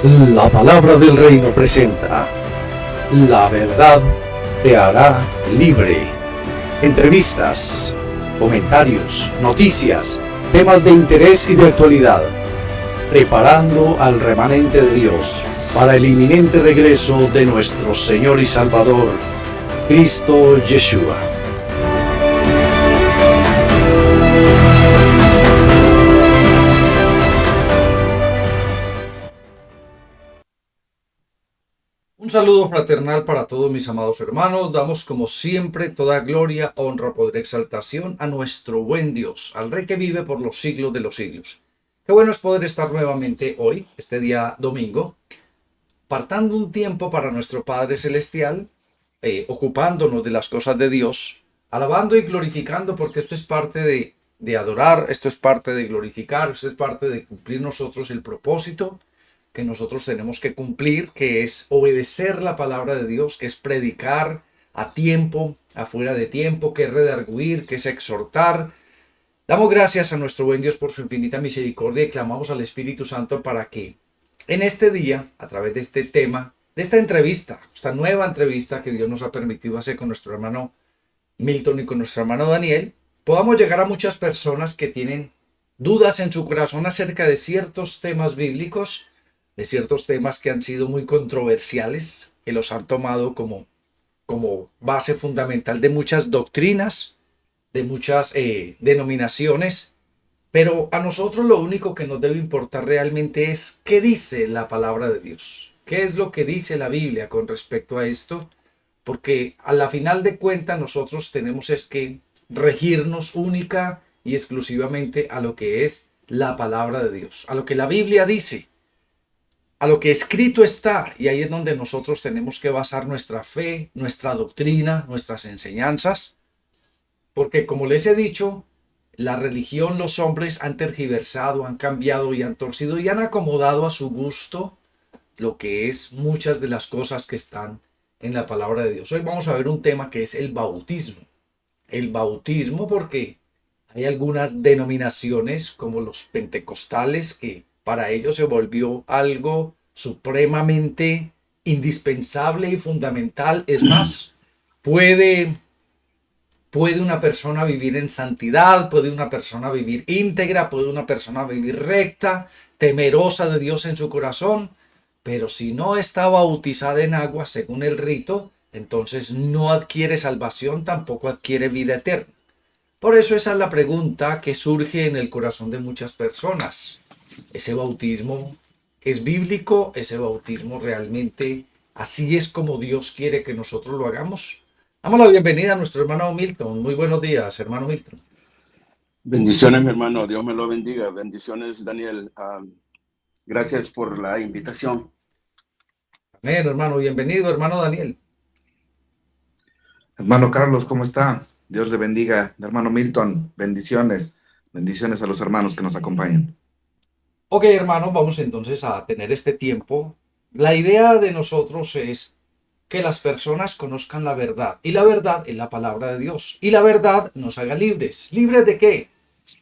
La palabra del reino presenta La verdad te hará libre. Entrevistas, comentarios, noticias, temas de interés y de actualidad. Preparando al remanente de Dios para el inminente regreso de nuestro Señor y Salvador, Cristo Yeshua. Un saludo fraternal para todos mis amados hermanos. Damos como siempre toda gloria, honra, poder, exaltación a nuestro buen Dios, al Rey que vive por los siglos de los siglos. Qué bueno es poder estar nuevamente hoy, este día domingo, apartando un tiempo para nuestro Padre Celestial, ocupándonos de las cosas de Dios, alabando y glorificando, porque esto es parte de adorar, esto es parte de glorificar, esto es parte de cumplir nosotros el propósito que nosotros tenemos que cumplir, que es obedecer la palabra de Dios, que es predicar a tiempo, afuera de tiempo, que es redarguir, que es exhortar. Damos gracias a nuestro buen Dios por su infinita misericordia y clamamos al Espíritu Santo para que en este día, a través de este tema, de esta entrevista, esta nueva entrevista que Dios nos ha permitido hacer con nuestro hermano Milton y con nuestro hermano Daniel, podamos llegar a muchas personas que tienen dudas en su corazón acerca de ciertos temas bíblicos, de ciertos temas que han sido muy controversiales, que los han tomado como base fundamental de muchas doctrinas, de muchas denominaciones, pero a nosotros lo único que nos debe importar realmente es qué dice la palabra de Dios, qué es lo que dice la Biblia con respecto a esto, porque a la final de cuentas nosotros tenemos es que regirnos única y exclusivamente a lo que es la palabra de Dios, a lo que la Biblia dice, a lo que escrito está, y ahí es donde nosotros tenemos que basar nuestra fe, nuestra doctrina, nuestras enseñanzas, porque como les he dicho, la religión, los hombres han tergiversado, han cambiado y han torcido y han acomodado a su gusto lo que es muchas de las cosas que están en la palabra de Dios. Hoy vamos a ver un tema que es el bautismo. El bautismo porque hay algunas denominaciones como los pentecostales que para ellos se volvió algo supremamente indispensable y fundamental. Es más, puede, puede una persona vivir en santidad, puede una persona vivir íntegra, puede una persona vivir recta, temerosa de Dios en su corazón, pero si no está bautizada en agua según el rito, entonces no adquiere salvación, tampoco adquiere vida eterna. Por eso esa es la pregunta que surge en el corazón de muchas personas. ¿Ese bautismo es bíblico? ¿Ese bautismo realmente así es como Dios quiere que nosotros lo hagamos? Damos la bienvenida a nuestro hermano Milton. Muy buenos días, hermano Milton. Bendiciones, mi hermano. Dios me lo bendiga. Bendiciones, Daniel. Gracias por la invitación. Amén, hermano. Bienvenido, hermano Daniel. Hermano Carlos, ¿cómo está? Dios le bendiga. Hermano Milton, bendiciones. Bendiciones a los hermanos que nos acompañan. Ok, hermano, vamos entonces a tener este tiempo. La idea de nosotros es que las personas conozcan la verdad. Y la verdad es la palabra de Dios. Y la verdad nos haga libres. ¿Libres de qué?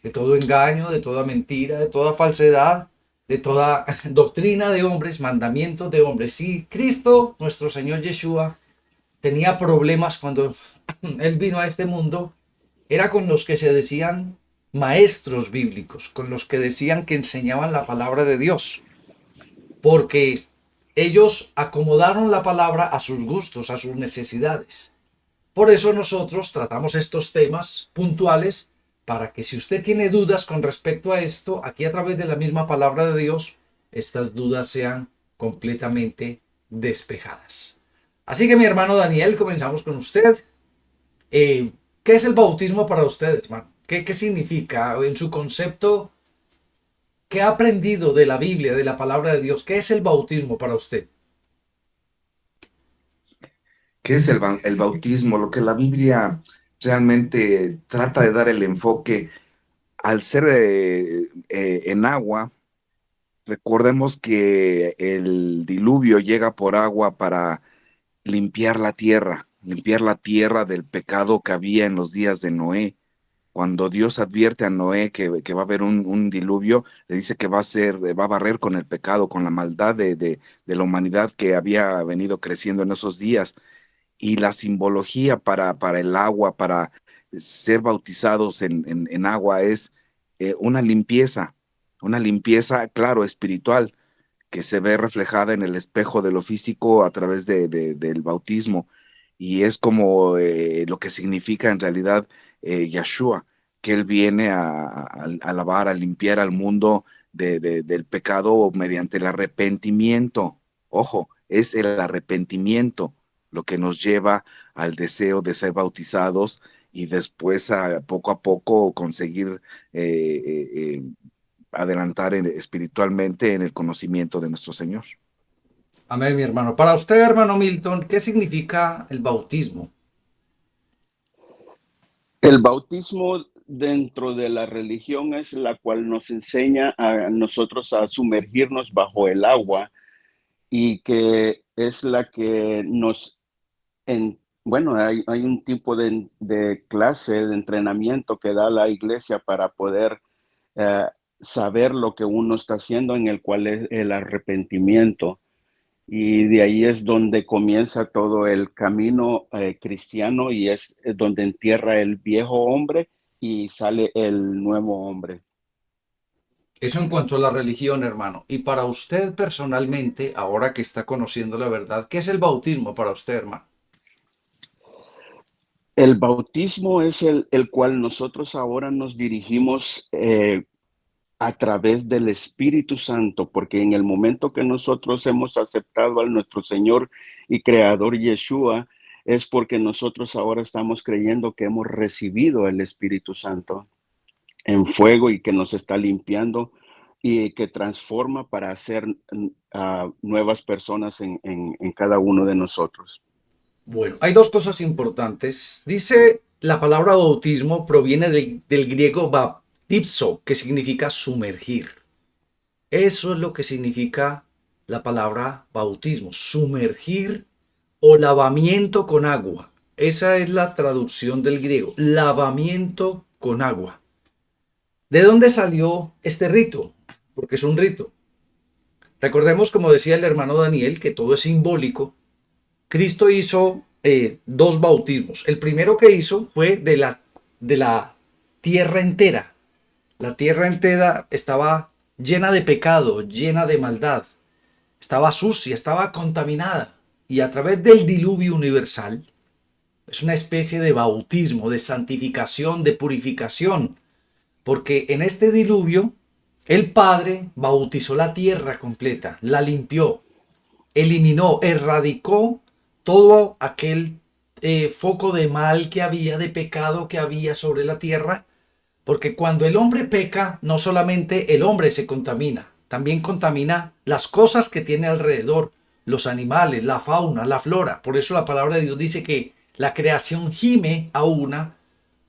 De todo engaño, de toda mentira, de toda falsedad, de toda doctrina de hombres, mandamientos de hombres. Si Cristo, nuestro Señor Yeshua, tenía problemas cuando Él vino a este mundo, era con los que se decían maestros bíblicos, con los que decían que enseñaban la palabra de Dios, porque ellos acomodaron la palabra a sus gustos, a sus necesidades. Por eso nosotros tratamos estos temas puntuales para que si usted tiene dudas con respecto a esto, aquí a través de la misma palabra de Dios, estas dudas sean completamente despejadas. Así que mi hermano Daniel, comenzamos con usted. ¿Qué es el bautismo para usted, hermano? ¿Qué significa en su concepto? ¿Qué ha aprendido de la Biblia, de la palabra de Dios? ¿Qué es el bautismo para usted? ¿Qué es el bautismo? Lo que la Biblia realmente trata de dar el enfoque al ser en agua. Recordemos que el diluvio llega por agua para limpiar la tierra del pecado que había en los días de Noé. cuando Dios advierte a Noé que va a haber un diluvio, le dice que va a barrer con el pecado, con la maldad de la humanidad que había venido creciendo en esos días. Y la simbología para el agua, para ser bautizados en agua es una limpieza, claro, espiritual, que se ve reflejada en el espejo de lo físico a través del bautismo. Y es como lo que significa en realidad Yeshua, que Él viene a lavar, a limpiar al mundo del pecado mediante el arrepentimiento. Ojo, es el arrepentimiento lo que nos lleva al deseo de ser bautizados y después poco a poco conseguir adelantar espiritualmente en el conocimiento de nuestro Señor. Amén, mi hermano. Para usted, hermano Milton, ¿qué significa el bautismo? El bautismo dentro de la religión es la cual nos enseña a nosotros a sumergirnos bajo el agua y que es la que bueno, hay un tipo de clase, de entrenamiento que da la iglesia para poder eh, saber lo que uno está haciendo, en el cual es el arrepentimiento. Y de ahí es donde comienza todo el camino cristiano y es donde entierra el viejo hombre y sale el nuevo hombre. Eso en cuanto a la religión, hermano. Y para usted personalmente, ahora que está conociendo la verdad, ¿qué es el bautismo para usted, hermano? El bautismo es el cual nosotros ahora nos dirigimos a través del Espíritu Santo, porque en el momento que nosotros hemos aceptado a nuestro Señor y Creador Yeshua, es porque nosotros ahora estamos creyendo que hemos recibido el Espíritu Santo en fuego y que nos está limpiando y que transforma para hacer nuevas personas en cada uno de nosotros. Bueno, hay dos cosas importantes. Dice la palabra bautismo proviene del griego baptizo, que significa sumergir. Eso es lo que significa la palabra bautismo, sumergir o lavamiento con agua. Esa es la traducción del griego, lavamiento con agua. ¿De dónde salió este rito? Porque es un rito. Recordemos, como decía el hermano Daniel, que todo es simbólico. Cristo hizo dos bautismos. El primero que hizo fue de la tierra entera. La tierra entera estaba llena de pecado, llena de maldad. Estaba sucia, estaba contaminada. Y a través del diluvio universal, es una especie de bautismo, de santificación, de purificación. Porque en este diluvio, el Padre bautizó la tierra completa, la limpió, eliminó, erradicó todo aquel foco de mal que había, de pecado que había sobre la tierra, porque cuando el hombre peca, no solamente el hombre se contamina, también contamina las cosas que tiene alrededor, los animales, la fauna, la flora. Por eso la palabra de Dios dice que la creación gime a una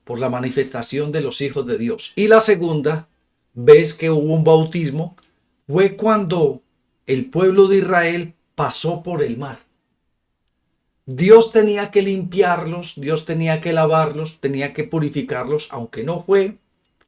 por la manifestación de los hijos de Dios. Y la segunda vez que hubo un bautismo fue cuando el pueblo de Israel pasó por el mar. Dios tenía que limpiarlos, Dios tenía que lavarlos, tenía que purificarlos, aunque no fue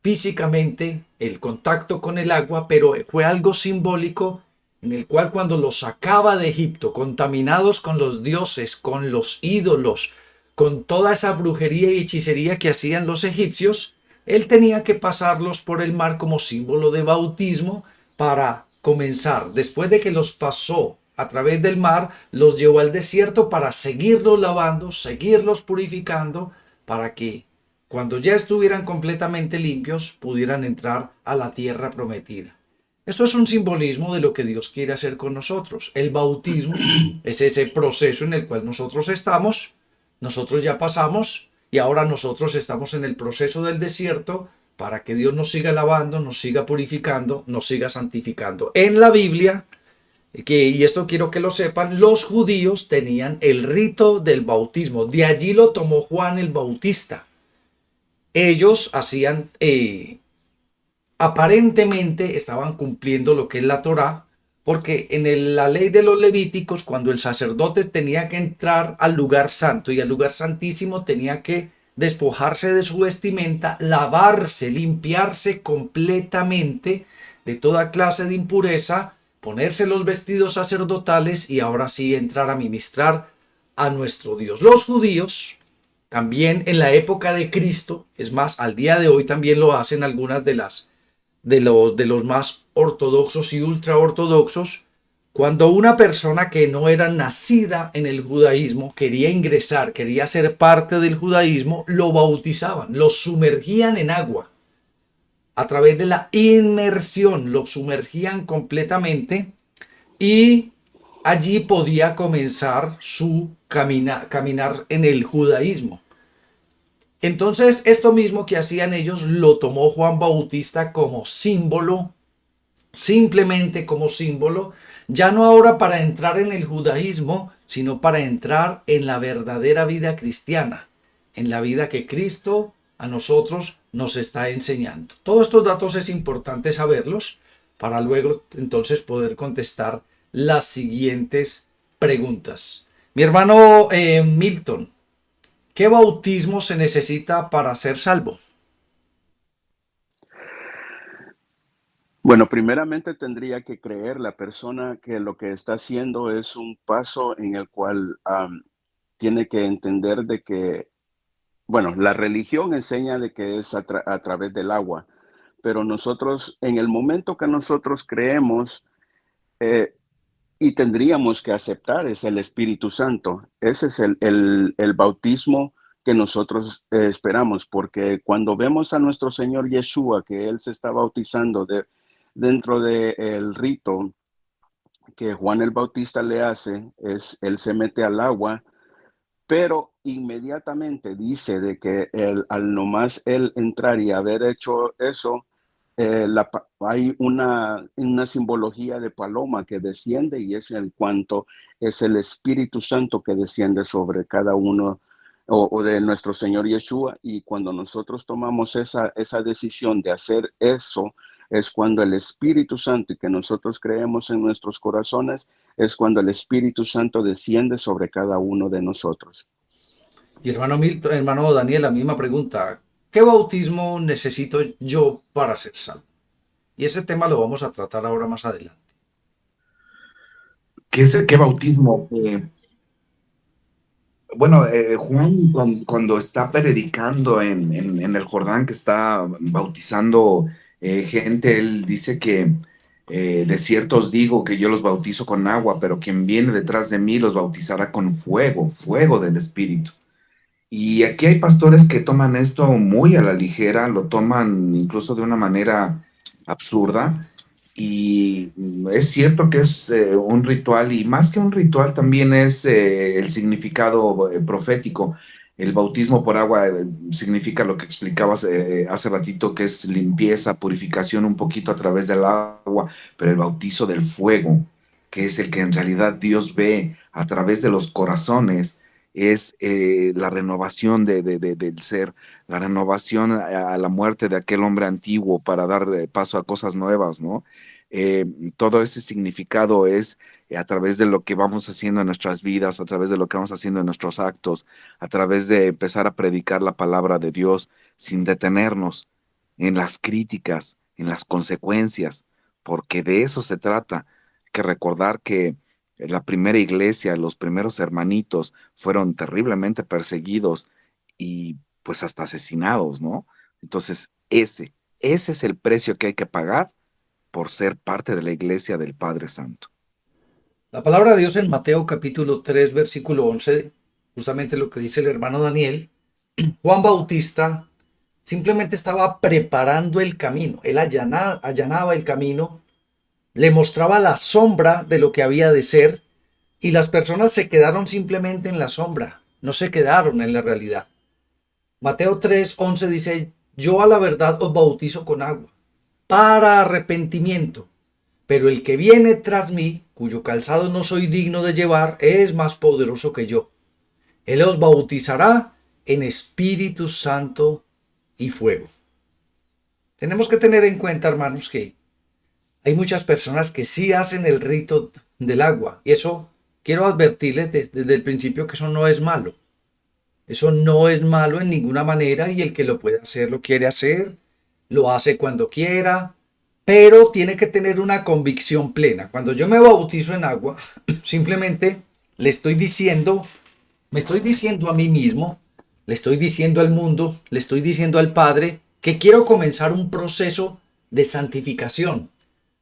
físicamente el contacto con el agua, pero fue algo simbólico en el cual cuando los sacaba de Egipto, contaminados con los dioses, con los ídolos, con toda esa brujería y hechicería que hacían los egipcios, él tenía que pasarlos por el mar como símbolo de bautismo para comenzar. Después de que los pasó a través del mar, los llevó al desierto para seguirlos lavando, seguirlos purificando, para que cuando ya estuvieran completamente limpios pudieran entrar a la tierra prometida. Esto es un simbolismo de lo que Dios quiere hacer con nosotros. El bautismo es ese proceso en el cual nosotros estamos, nosotros ya pasamos y ahora nosotros estamos en el proceso del desierto para que Dios nos siga lavando, nos siga purificando, nos siga santificando. En la Biblia, y esto quiero que lo sepan, los judíos tenían el rito del bautismo. De allí lo tomó Juan el Bautista. Ellos hacían, aparentemente estaban cumpliendo lo que es la Torá, porque en la ley de los levíticos, cuando el sacerdote tenía que entrar al lugar santo y al lugar santísimo, tenía que despojarse de su vestimenta, lavarse, limpiarse completamente de toda clase de impureza, ponerse los vestidos sacerdotales y ahora sí entrar a ministrar a nuestro Dios. Los judíos también en la época de Cristo, es más, al día de hoy también lo hacen algunas de los más ortodoxos y ultraortodoxos. Cuando una persona que no era nacida en el judaísmo quería ingresar, quería ser parte del judaísmo, lo bautizaban, lo sumergían en agua. A través de la inmersión, lo sumergían completamente y allí podía comenzar su caminar en el judaísmo. Entonces, esto mismo que hacían ellos lo tomó Juan Bautista como símbolo, simplemente como símbolo, ya no ahora para entrar en el judaísmo, sino para entrar en la verdadera vida cristiana, en la vida que Cristo a nosotros nos está enseñando. Todos estos datos es importante saberlos para luego entonces poder contestar las siguientes preguntas. Mi hermano Milton, ¿qué bautismo se necesita para ser salvo? Bueno, primeramente tendría que creer la persona que lo que está haciendo es un paso en el cual tiene que entender de que, bueno, la religión enseña de que es a través del agua, pero nosotros, en el momento que nosotros creemos, eh, y tendríamos que aceptar es el Espíritu Santo. Ese es el bautismo que nosotros esperamos, porque cuando vemos a nuestro Señor Yeshua, que Él se está bautizando dentro del rito que Juan el Bautista le hace, Él se mete al agua, pero inmediatamente dice de que al nomás él entrar y haber hecho eso, hay una simbología de paloma que desciende y es en cuanto es el Espíritu Santo que desciende sobre cada uno o de nuestro Señor Yeshua. Y cuando nosotros tomamos esa decisión de hacer eso, es cuando el Espíritu Santo, y que nosotros creemos en nuestros corazones, es cuando el Espíritu Santo desciende sobre cada uno de nosotros. Y hermano Milton, hermano Daniel, la misma pregunta. ¿Qué bautismo necesito yo para ser salvo? Y ese tema lo vamos a tratar ahora más adelante. ¿Qué bautismo? Bueno, Juan, cuando está predicando en el Jordán, que está bautizando gente, él dice que de cierto os digo que yo los bautizo con agua, pero quien viene detrás de mí los bautizará con fuego, fuego del Espíritu. Y aquí hay pastores que toman esto muy a la ligera, lo toman incluso de una manera absurda. Y es cierto que es un ritual y más que un ritual también es el significado profético. El bautismo por agua significa lo que explicabas hace ratito, que es limpieza, purificación un poquito a través del agua, pero el bautizo del fuego, que es el que en realidad Dios ve a través de los corazones, es la renovación del ser, la renovación a la muerte de aquel hombre antiguo para dar paso a cosas nuevas, ¿no? Eh, Todo ese significado es a través de lo que vamos haciendo en nuestras vidas, a través de lo que vamos haciendo en nuestros actos, a través de empezar a predicar la palabra de Dios sin detenernos en las críticas, en las consecuencias, porque de eso se trata. Hay que recordar que la primera iglesia, los primeros hermanitos fueron terriblemente perseguidos y pues hasta asesinados, ¿no? Entonces, ese es el precio que hay que pagar por ser parte de la iglesia del Padre Santo. La palabra de Dios en Mateo capítulo 3, versículo 11, justamente lo que dice el hermano Daniel, Juan Bautista simplemente estaba preparando el camino, él allanaba el camino, le mostraba la sombra de lo que había de ser y las personas se quedaron simplemente en la sombra, no se quedaron en la realidad. Mateo 3, 11 dice, yo a la verdad os bautizo con agua para arrepentimiento, pero el que viene tras mí, cuyo calzado no soy digno de llevar, es más poderoso que yo. Él os bautizará en Espíritu Santo y fuego. Tenemos que tener en cuenta, hermanos, que hay muchas personas que sí hacen el rito del agua, y eso quiero advertirles desde el principio que eso no es malo. Eso no es malo en ninguna manera y el que lo puede hacer lo quiere hacer, lo hace cuando quiera, pero tiene que tener una convicción plena. Cuando yo me bautizo en agua, simplemente le estoy diciendo, me estoy diciendo a mí mismo, le estoy diciendo al mundo, le estoy diciendo al Padre que quiero comenzar un proceso de santificación,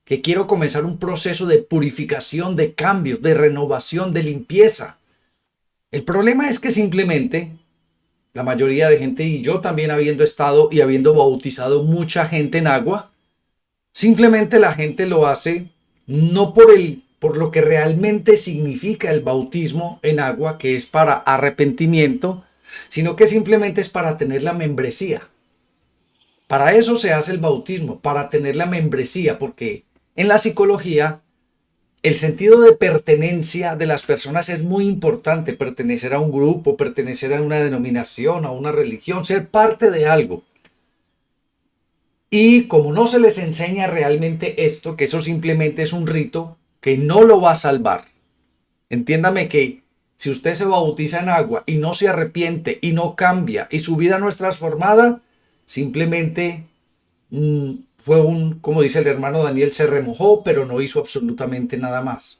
que quiero comenzar un proceso de purificación, de cambio, de renovación, de limpieza. El problema es que simplemente la mayoría de gente, y yo también habiendo estado y habiendo bautizado mucha gente en agua, simplemente la gente lo hace no por lo que realmente significa el bautismo en agua, que es para arrepentimiento, sino que simplemente es para tener la membresía. Para eso se hace el bautismo, para tener la membresía, porque en la psicología el sentido de pertenencia de las personas es muy importante, pertenecer a un grupo, pertenecer a una denominación, a una religión, ser parte de algo. Y como no se les enseña realmente esto, que eso simplemente es un rito que no lo va a salvar. Entiéndame que si usted se bautiza en agua y no se arrepiente y no cambia y su vida no es transformada, simplemente fue como dice el hermano Daniel, se remojó, pero no hizo absolutamente nada más.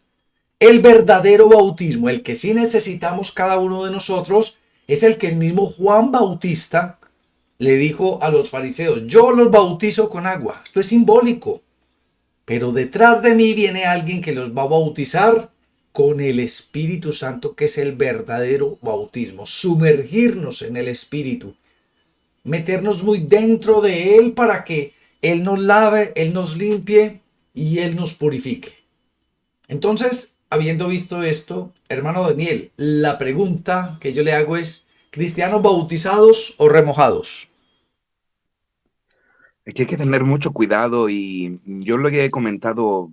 El verdadero bautismo, el que sí necesitamos cada uno de nosotros, es el que el mismo Juan Bautista le dijo a los fariseos: yo los bautizo con agua, esto es simbólico, pero detrás de mí viene alguien que los va a bautizar con el Espíritu Santo, que es el verdadero bautismo, sumergirnos en el Espíritu, meternos muy dentro de Él para que Él nos lave, Él nos limpie y Él nos purifique. Entonces, habiendo visto esto, hermano Daniel, la pregunta que yo le hago es: ¿cristianos bautizados o remojados? Que hay que tener mucho cuidado y yo lo he comentado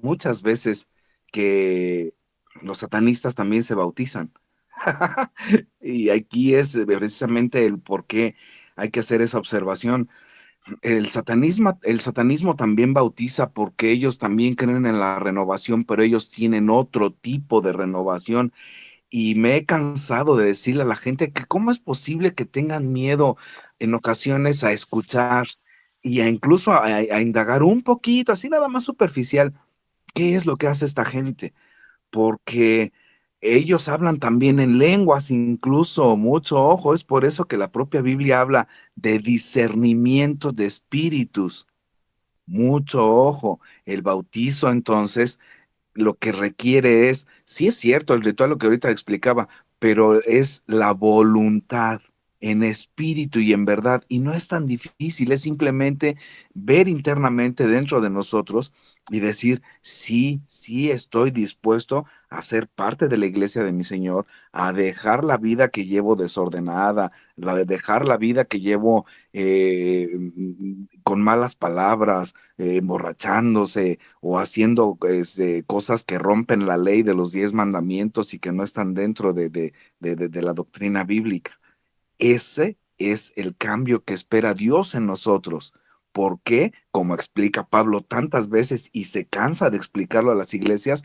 muchas veces que los satanistas también se bautizan. Y aquí es precisamente el por qué hay que hacer esa observación. El satanismo también bautiza porque ellos también creen en la renovación, pero ellos tienen otro tipo de renovación. Y me he cansado de decirle a la gente que cómo es posible que tengan miedo en ocasiones a escuchar y a incluso a indagar un poquito, así nada más superficial, qué es lo que hace esta gente, porque ellos hablan también en lenguas, incluso mucho ojo, es por eso que la propia Biblia habla de discernimiento de espíritus, mucho ojo. El bautizo entonces lo que requiere es, sí es cierto, el ritual, lo que ahorita explicaba, pero es la voluntad en espíritu y en verdad, y no es tan difícil, es simplemente ver internamente dentro de nosotros y decir, sí, sí estoy dispuesto a ser parte de la iglesia de mi Señor, a dejar la vida que llevo desordenada, dejar la vida que llevo con malas palabras, emborrachándose, o haciendo cosas que rompen la ley de los 10 mandamientos y que no están dentro de la doctrina bíblica. Ese es el cambio que espera Dios en nosotros. ¿Por qué? Como explica Pablo tantas veces y se cansa de explicarlo a las iglesias,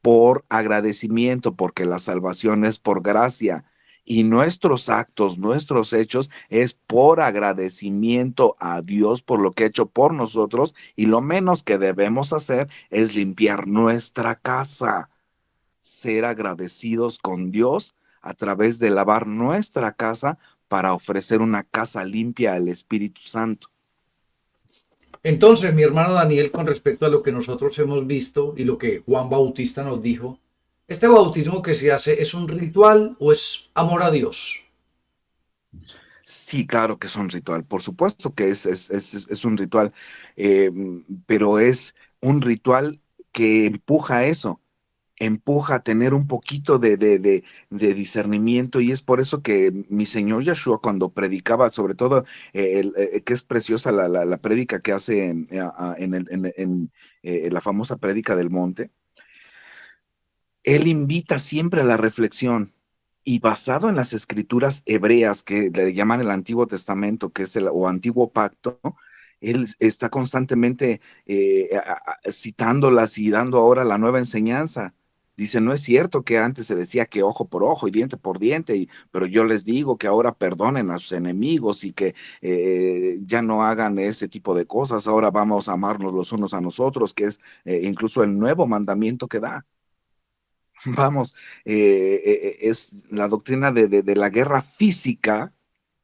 por agradecimiento, porque la salvación es por gracia. Y nuestros actos, nuestros hechos, es por agradecimiento a Dios por lo que ha hecho por nosotros, y lo menos que debemos hacer es limpiar nuestra casa, ser agradecidos con Dios a través de lavar nuestra casa para ofrecer una casa limpia al Espíritu Santo. Entonces, mi hermano Daniel, con respecto a lo que nosotros hemos visto y lo que Juan Bautista nos dijo, ¿este bautismo que se hace es un ritual o es amor a Dios? Sí, claro que es un ritual, por supuesto que es un ritual, eh, pero es un ritual que empuja a eso, empuja a tener un poquito de discernimiento, y es por eso que mi Señor Yeshua, cuando predicaba, sobre todo, que es preciosa la prédica que hace en la famosa prédica del monte. Él invita siempre a la reflexión, y basado en las escrituras hebreas que le llaman el Antiguo Testamento, que es o Antiguo Pacto, él está constantemente citándolas y dando ahora la nueva enseñanza. Dice, no es cierto que antes se decía que ojo por ojo y diente por diente, pero yo les digo que ahora perdonen a sus enemigos y que ya no hagan ese tipo de cosas, ahora vamos a amarnos los unos a nosotros, que es incluso el nuevo mandamiento que da. Vamos, es la doctrina de la guerra física,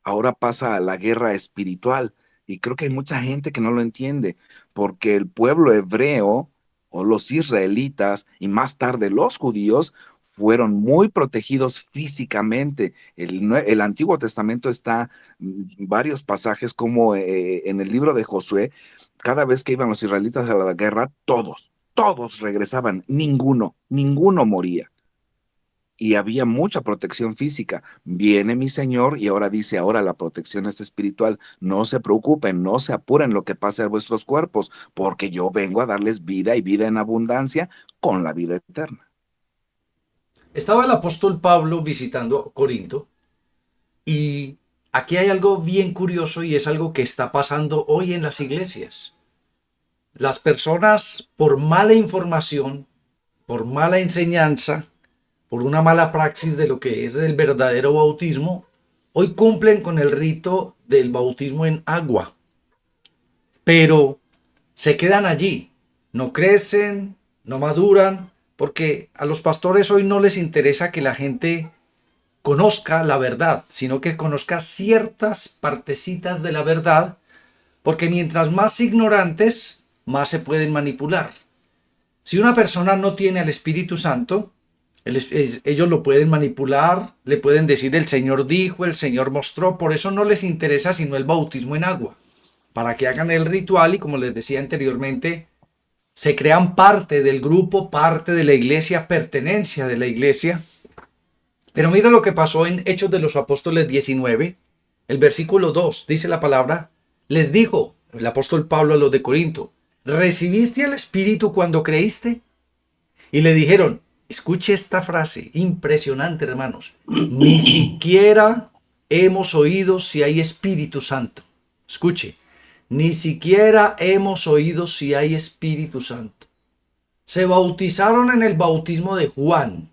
ahora pasa a la guerra espiritual. Y creo que hay mucha gente que no lo entiende, porque el pueblo hebreo o los israelitas y más tarde los judíos fueron muy protegidos físicamente. El Antiguo Testamento está varios pasajes como en el libro de Josué, cada vez que iban los israelitas a la guerra, todos regresaban, ninguno moría y había mucha protección física. Viene mi Señor y ahora dice, ahora la protección es espiritual. No se preocupen, no se apuren lo que pase a vuestros cuerpos, porque yo vengo a darles vida y vida en abundancia con la vida eterna. Estaba el apóstol Pablo visitando Corinto y aquí hay algo bien curioso y es algo que está pasando hoy en las iglesias. Las personas por mala información, por mala enseñanza, por una mala praxis de lo que es el verdadero bautismo, hoy cumplen con el rito del bautismo en agua, pero se quedan allí, no crecen, no maduran, porque a los pastores hoy no les interesa que la gente conozca la verdad, sino que conozca ciertas partecitas de la verdad, porque mientras más ignorantes, más se pueden manipular. Si una persona no tiene al Espíritu Santo, ellos lo pueden manipular, le pueden decir el Señor dijo, el Señor mostró, por eso no les interesa sino el bautismo en agua, para que hagan el ritual y como les decía anteriormente, se crean parte del grupo, parte de la iglesia, pertenencia de la iglesia. Pero mira lo que pasó en Hechos de los Apóstoles 19, el versículo 2, dice la palabra, les dijo el apóstol Pablo a los de Corinto, ¿recibiste al Espíritu cuando creíste? Y le dijeron, escuche esta frase, impresionante hermanos, ni siquiera hemos oído si hay Espíritu Santo. Escuche, ni siquiera hemos oído si hay Espíritu Santo. Se bautizaron en el bautismo de Juan,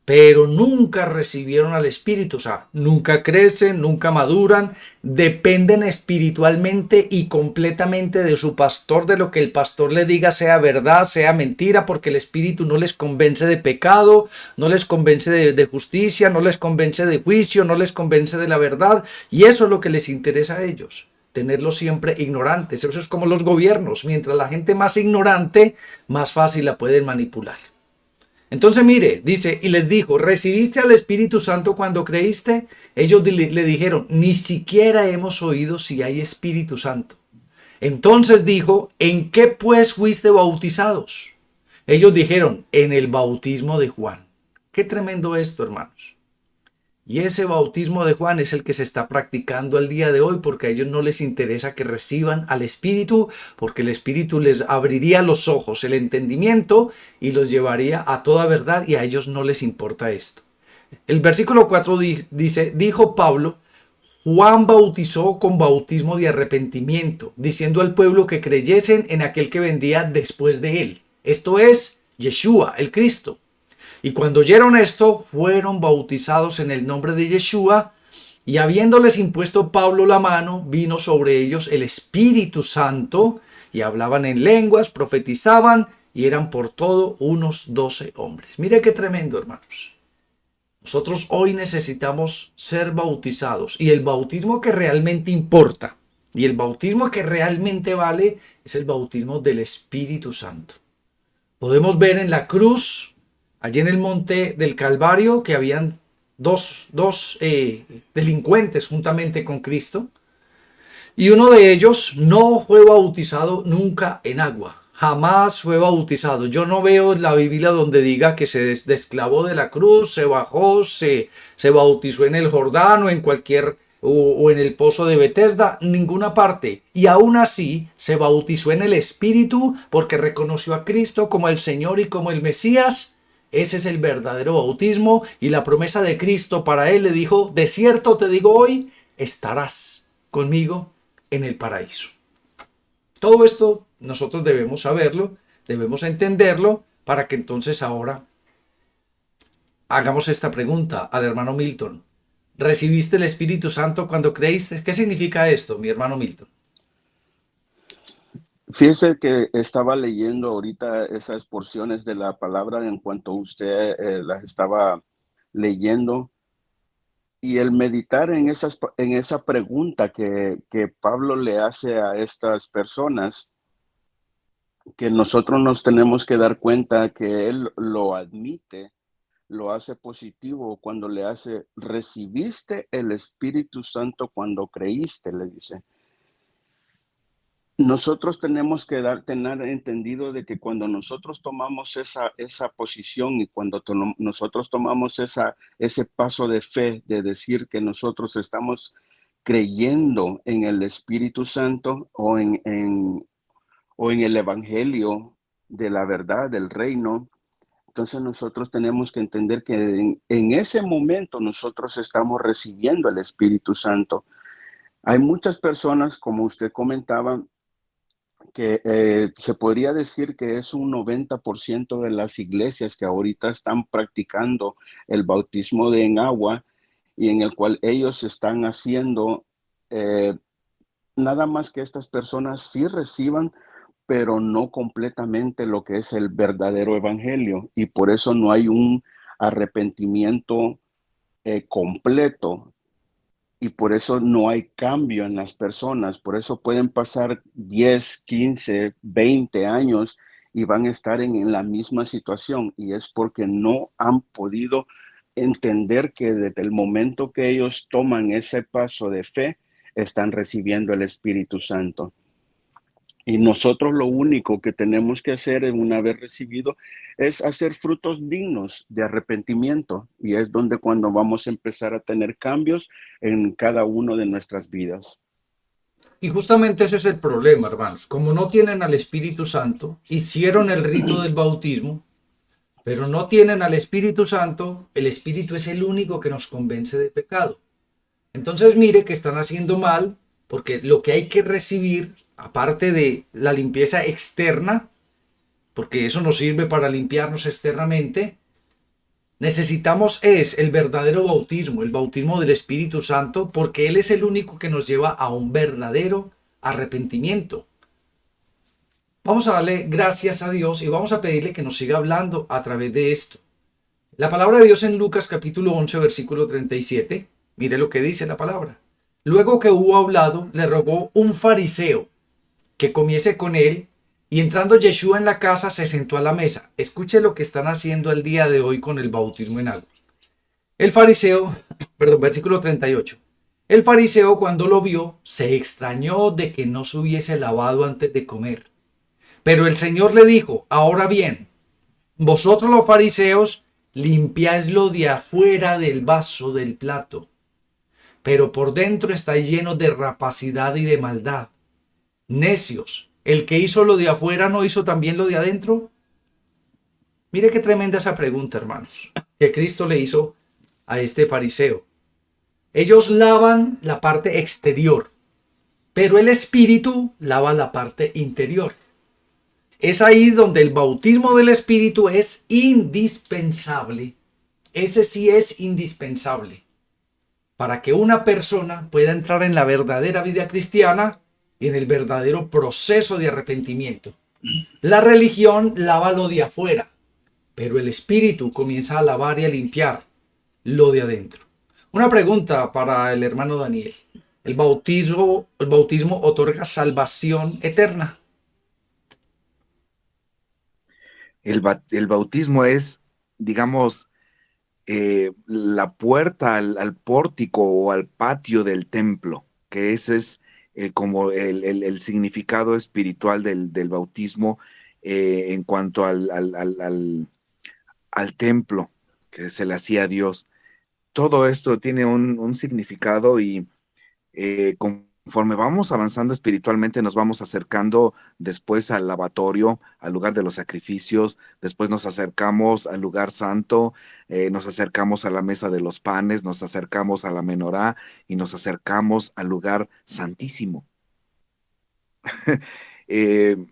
pero nunca recibieron al Espíritu, o sea, nunca crecen, nunca maduran, dependen espiritualmente y completamente de su pastor, de lo que el pastor le diga, sea verdad, sea mentira, porque el Espíritu no les convence de pecado, no les convence de justicia, no les convence de juicio, no les convence de la verdad, y eso es lo que les interesa a ellos, tenerlos siempre ignorantes. Eso es como los gobiernos, mientras la gente más ignorante, más fácil la pueden manipular. Entonces mire, dice, y les dijo, ¿recibiste al Espíritu Santo cuando creíste? Ellos le dijeron, ni siquiera hemos oído si hay Espíritu Santo. Entonces dijo, ¿en qué pues fuiste bautizados? Ellos dijeron, en el bautismo de Juan. Qué tremendo esto, hermanos. Y ese bautismo de Juan es el que se está practicando al día de hoy porque a ellos no les interesa que reciban al Espíritu, porque el Espíritu les abriría los ojos, el entendimiento y los llevaría a toda verdad y a ellos no les importa esto. El versículo 4 dice, dijo Pablo, Juan bautizó con bautismo de arrepentimiento, diciendo al pueblo que creyesen en aquel que vendría después de él. Esto es Yeshua, el Cristo. Y cuando oyeron esto, fueron bautizados en el nombre de Yeshua, y habiéndoles impuesto Pablo la mano, vino sobre ellos el Espíritu Santo, y hablaban en lenguas, profetizaban, y eran por todo unos 12 hombres. Mire qué tremendo, hermanos. Nosotros hoy necesitamos ser bautizados, y el bautismo que realmente importa, y el bautismo que realmente vale, es el bautismo del Espíritu Santo. Podemos ver en la cruz, allí en el monte del Calvario, que habían dos delincuentes juntamente con Cristo. Y uno de ellos no fue bautizado nunca en agua. Jamás fue bautizado. Yo no veo en la Biblia donde diga que se desclavó de la cruz, se bajó, se bautizó en el Jordán o en cualquier o en el pozo de Betesda, ninguna parte. Y aún así se bautizó en el Espíritu porque reconoció a Cristo como el Señor y como el Mesías. Ese es el verdadero bautismo y la promesa de Cristo para él le dijo, de cierto te digo hoy, estarás conmigo en el paraíso. Todo esto nosotros debemos saberlo, debemos entenderlo para que entonces ahora hagamos esta pregunta al hermano Milton. ¿Recibiste el Espíritu Santo cuando creíste? ¿Qué significa esto, mi hermano Milton? Fíjese que estaba leyendo ahorita esas porciones de la palabra en cuanto usted las estaba leyendo y el meditar en en esa pregunta que Pablo le hace a estas personas, que nosotros nos tenemos que dar cuenta que él lo admite, lo hace positivo cuando le hace, recibiste el Espíritu Santo cuando creíste, le dice. Nosotros tenemos que tener entendido de que cuando nosotros tomamos esa posición y cuando nosotros tomamos ese paso de fe de decir que nosotros estamos creyendo en el Espíritu Santo o en el Evangelio de la verdad del reino, entonces nosotros tenemos que entender que en ese momento nosotros estamos recibiendo el Espíritu Santo. Hay muchas personas, como usted comentaba, que se podría decir que es un 90% de las iglesias que ahorita están practicando el bautismo en agua y en el cual ellos están haciendo nada más que estas personas sí reciban, pero no completamente lo que es el verdadero evangelio. Y por eso no hay un arrepentimiento completo y por eso no hay cambio en las personas. Por eso pueden pasar 10, 15, 20 años y van a estar en la misma situación. Y es porque no han podido entender que desde el momento que ellos toman ese paso de fe, están recibiendo el Espíritu Santo. Y nosotros lo único que tenemos que hacer una vez recibido es hacer frutos dignos de arrepentimiento. Y es donde cuando vamos a empezar a tener cambios en cada uno de nuestras vidas. Y justamente ese es el problema, hermanos. Como no tienen al Espíritu Santo, hicieron el rito del bautismo, pero no tienen al Espíritu Santo, el Espíritu es el único que nos convence de pecado. Entonces mire que están haciendo mal, porque lo que hay que recibir, aparte de la limpieza externa, porque eso nos sirve para limpiarnos externamente, necesitamos es el verdadero bautismo, el bautismo del Espíritu Santo, porque Él es el único que nos lleva a un verdadero arrepentimiento. Vamos a darle gracias a Dios y vamos a pedirle que nos siga hablando a través de esto. La palabra de Dios en Lucas capítulo 11, versículo 37, mire lo que dice la palabra. Luego que hubo hablado, le rogó un fariseo que comiese con él, y entrando Yeshua en la casa se sentó a la mesa. Escuche lo que están haciendo el día de hoy con el bautismo en agua. El fariseo, versículo 38. El fariseo cuando lo vio se extrañó de que no se hubiese lavado antes de comer. Pero el Señor le dijo, ahora bien, vosotros los fariseos limpiáis lo de afuera del vaso del plato, pero por dentro estáis llenos de rapacidad y de maldad. Necios, ¿el que hizo lo de afuera no hizo también lo de adentro? Mire qué tremenda esa pregunta, hermanos, que Cristo le hizo a este fariseo. Ellos lavan la parte exterior, pero el Espíritu lava la parte interior. Es ahí donde el bautismo del Espíritu es indispensable. Ese sí es indispensable para que una persona pueda entrar en la verdadera vida cristiana y en el verdadero proceso de arrepentimiento. La religión lava lo de afuera, pero el Espíritu comienza a lavar y a limpiar lo de adentro. Una pregunta para el hermano Daniel. ¿El bautismo otorga salvación eterna? El bautismo es, digamos, la puerta al pórtico o al patio del templo, que ese es como el significado espiritual del bautismo en cuanto al templo que se le hacía a Dios. Todo esto tiene un significado y conforme vamos avanzando espiritualmente, nos vamos acercando después al lavatorio, al lugar de los sacrificios, después nos acercamos al lugar santo, nos acercamos a la mesa de los panes, nos acercamos a la menorá y nos acercamos al lugar santísimo.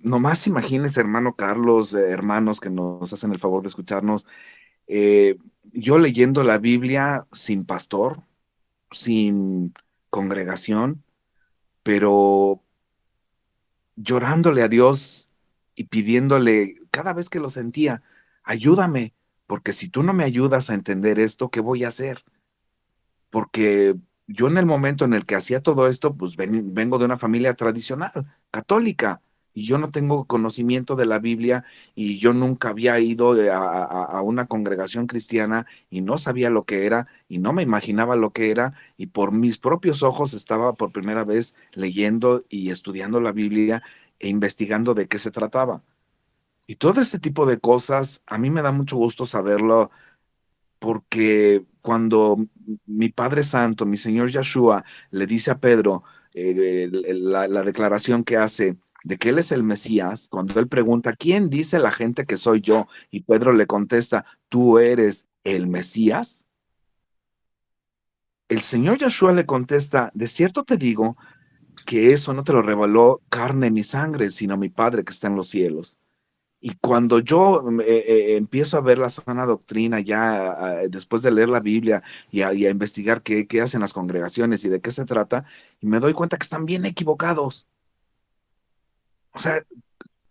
Nomás imagínense, hermano Carlos, hermanos que nos hacen el favor de escucharnos, Eh, yo leyendo la Biblia sin pastor, sin congregación, pero llorándole a Dios y pidiéndole cada vez que lo sentía, ayúdame, porque si tú no me ayudas a entender esto, ¿qué voy a hacer? Porque yo en el momento en el que hacía todo esto, pues vengo de una familia tradicional, católica, y yo no tengo conocimiento de la Biblia y yo nunca había ido a una congregación cristiana y no sabía lo que era y no me imaginaba lo que era y por mis propios ojos estaba por primera vez leyendo y estudiando la Biblia e investigando de qué se trataba. Y todo este tipo de cosas, a mí me da mucho gusto saberlo porque cuando mi Padre Santo, mi Señor Yeshua, le dice a Pedro la declaración que hace de que Él es el Mesías, cuando Él pregunta, ¿quién dice la gente que soy yo? Y Pedro le contesta, ¿tú eres el Mesías? El Señor Yeshua le contesta, de cierto te digo que eso no te lo reveló carne ni sangre, sino mi Padre que está en los cielos. Y cuando yo empiezo a ver la sana doctrina ya después de leer la Biblia y a investigar qué hacen las congregaciones y de qué se trata, y me doy cuenta que están bien equivocados. O sea,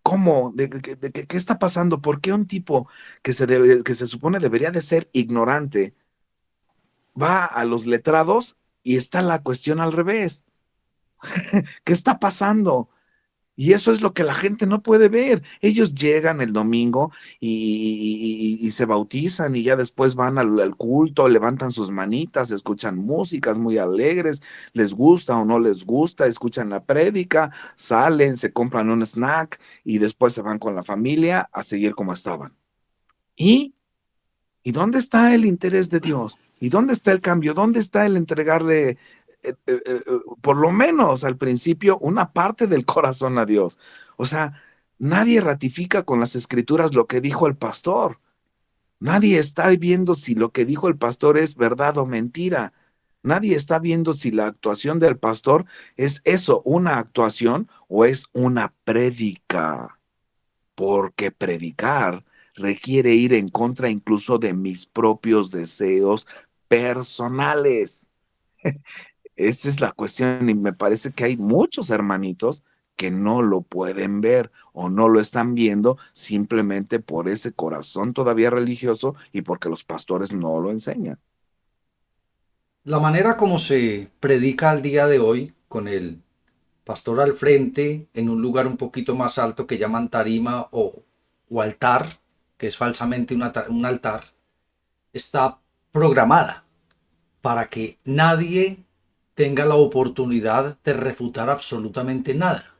¿cómo? ¿Qué está pasando? ¿Por qué un tipo que se supone debería de ser ignorante va a los letrados y está la cuestión al revés? ¿Qué está pasando? Y eso es lo que la gente no puede ver. Ellos llegan el domingo y se bautizan y ya después van al culto, levantan sus manitas, escuchan músicas muy alegres, les gusta o no les gusta, escuchan la prédica, salen, se compran un snack y después se van con la familia a seguir como estaban. ¿Y ¿Y dónde está el interés de Dios? ¿Y dónde está el cambio? ¿Dónde está el entregarle, por lo menos al principio, una parte del corazón a Dios? O sea, nadie ratifica con las escrituras lo que dijo el pastor. Nadie está viendo si lo que dijo el pastor es verdad o mentira. Nadie está viendo si la actuación del pastor es eso, una actuación o es una prédica, porque predicar requiere ir en contra incluso de mis propios deseos personales. Esa es la cuestión y me parece que hay muchos hermanitos que no lo pueden ver o no lo están viendo simplemente por ese corazón todavía religioso y porque los pastores no lo enseñan. La manera como se predica al día de hoy, con el pastor al frente, en un lugar un poquito más alto que llaman tarima o altar, que es falsamente un altar, está programada para que nadie tenga la oportunidad de refutar absolutamente nada.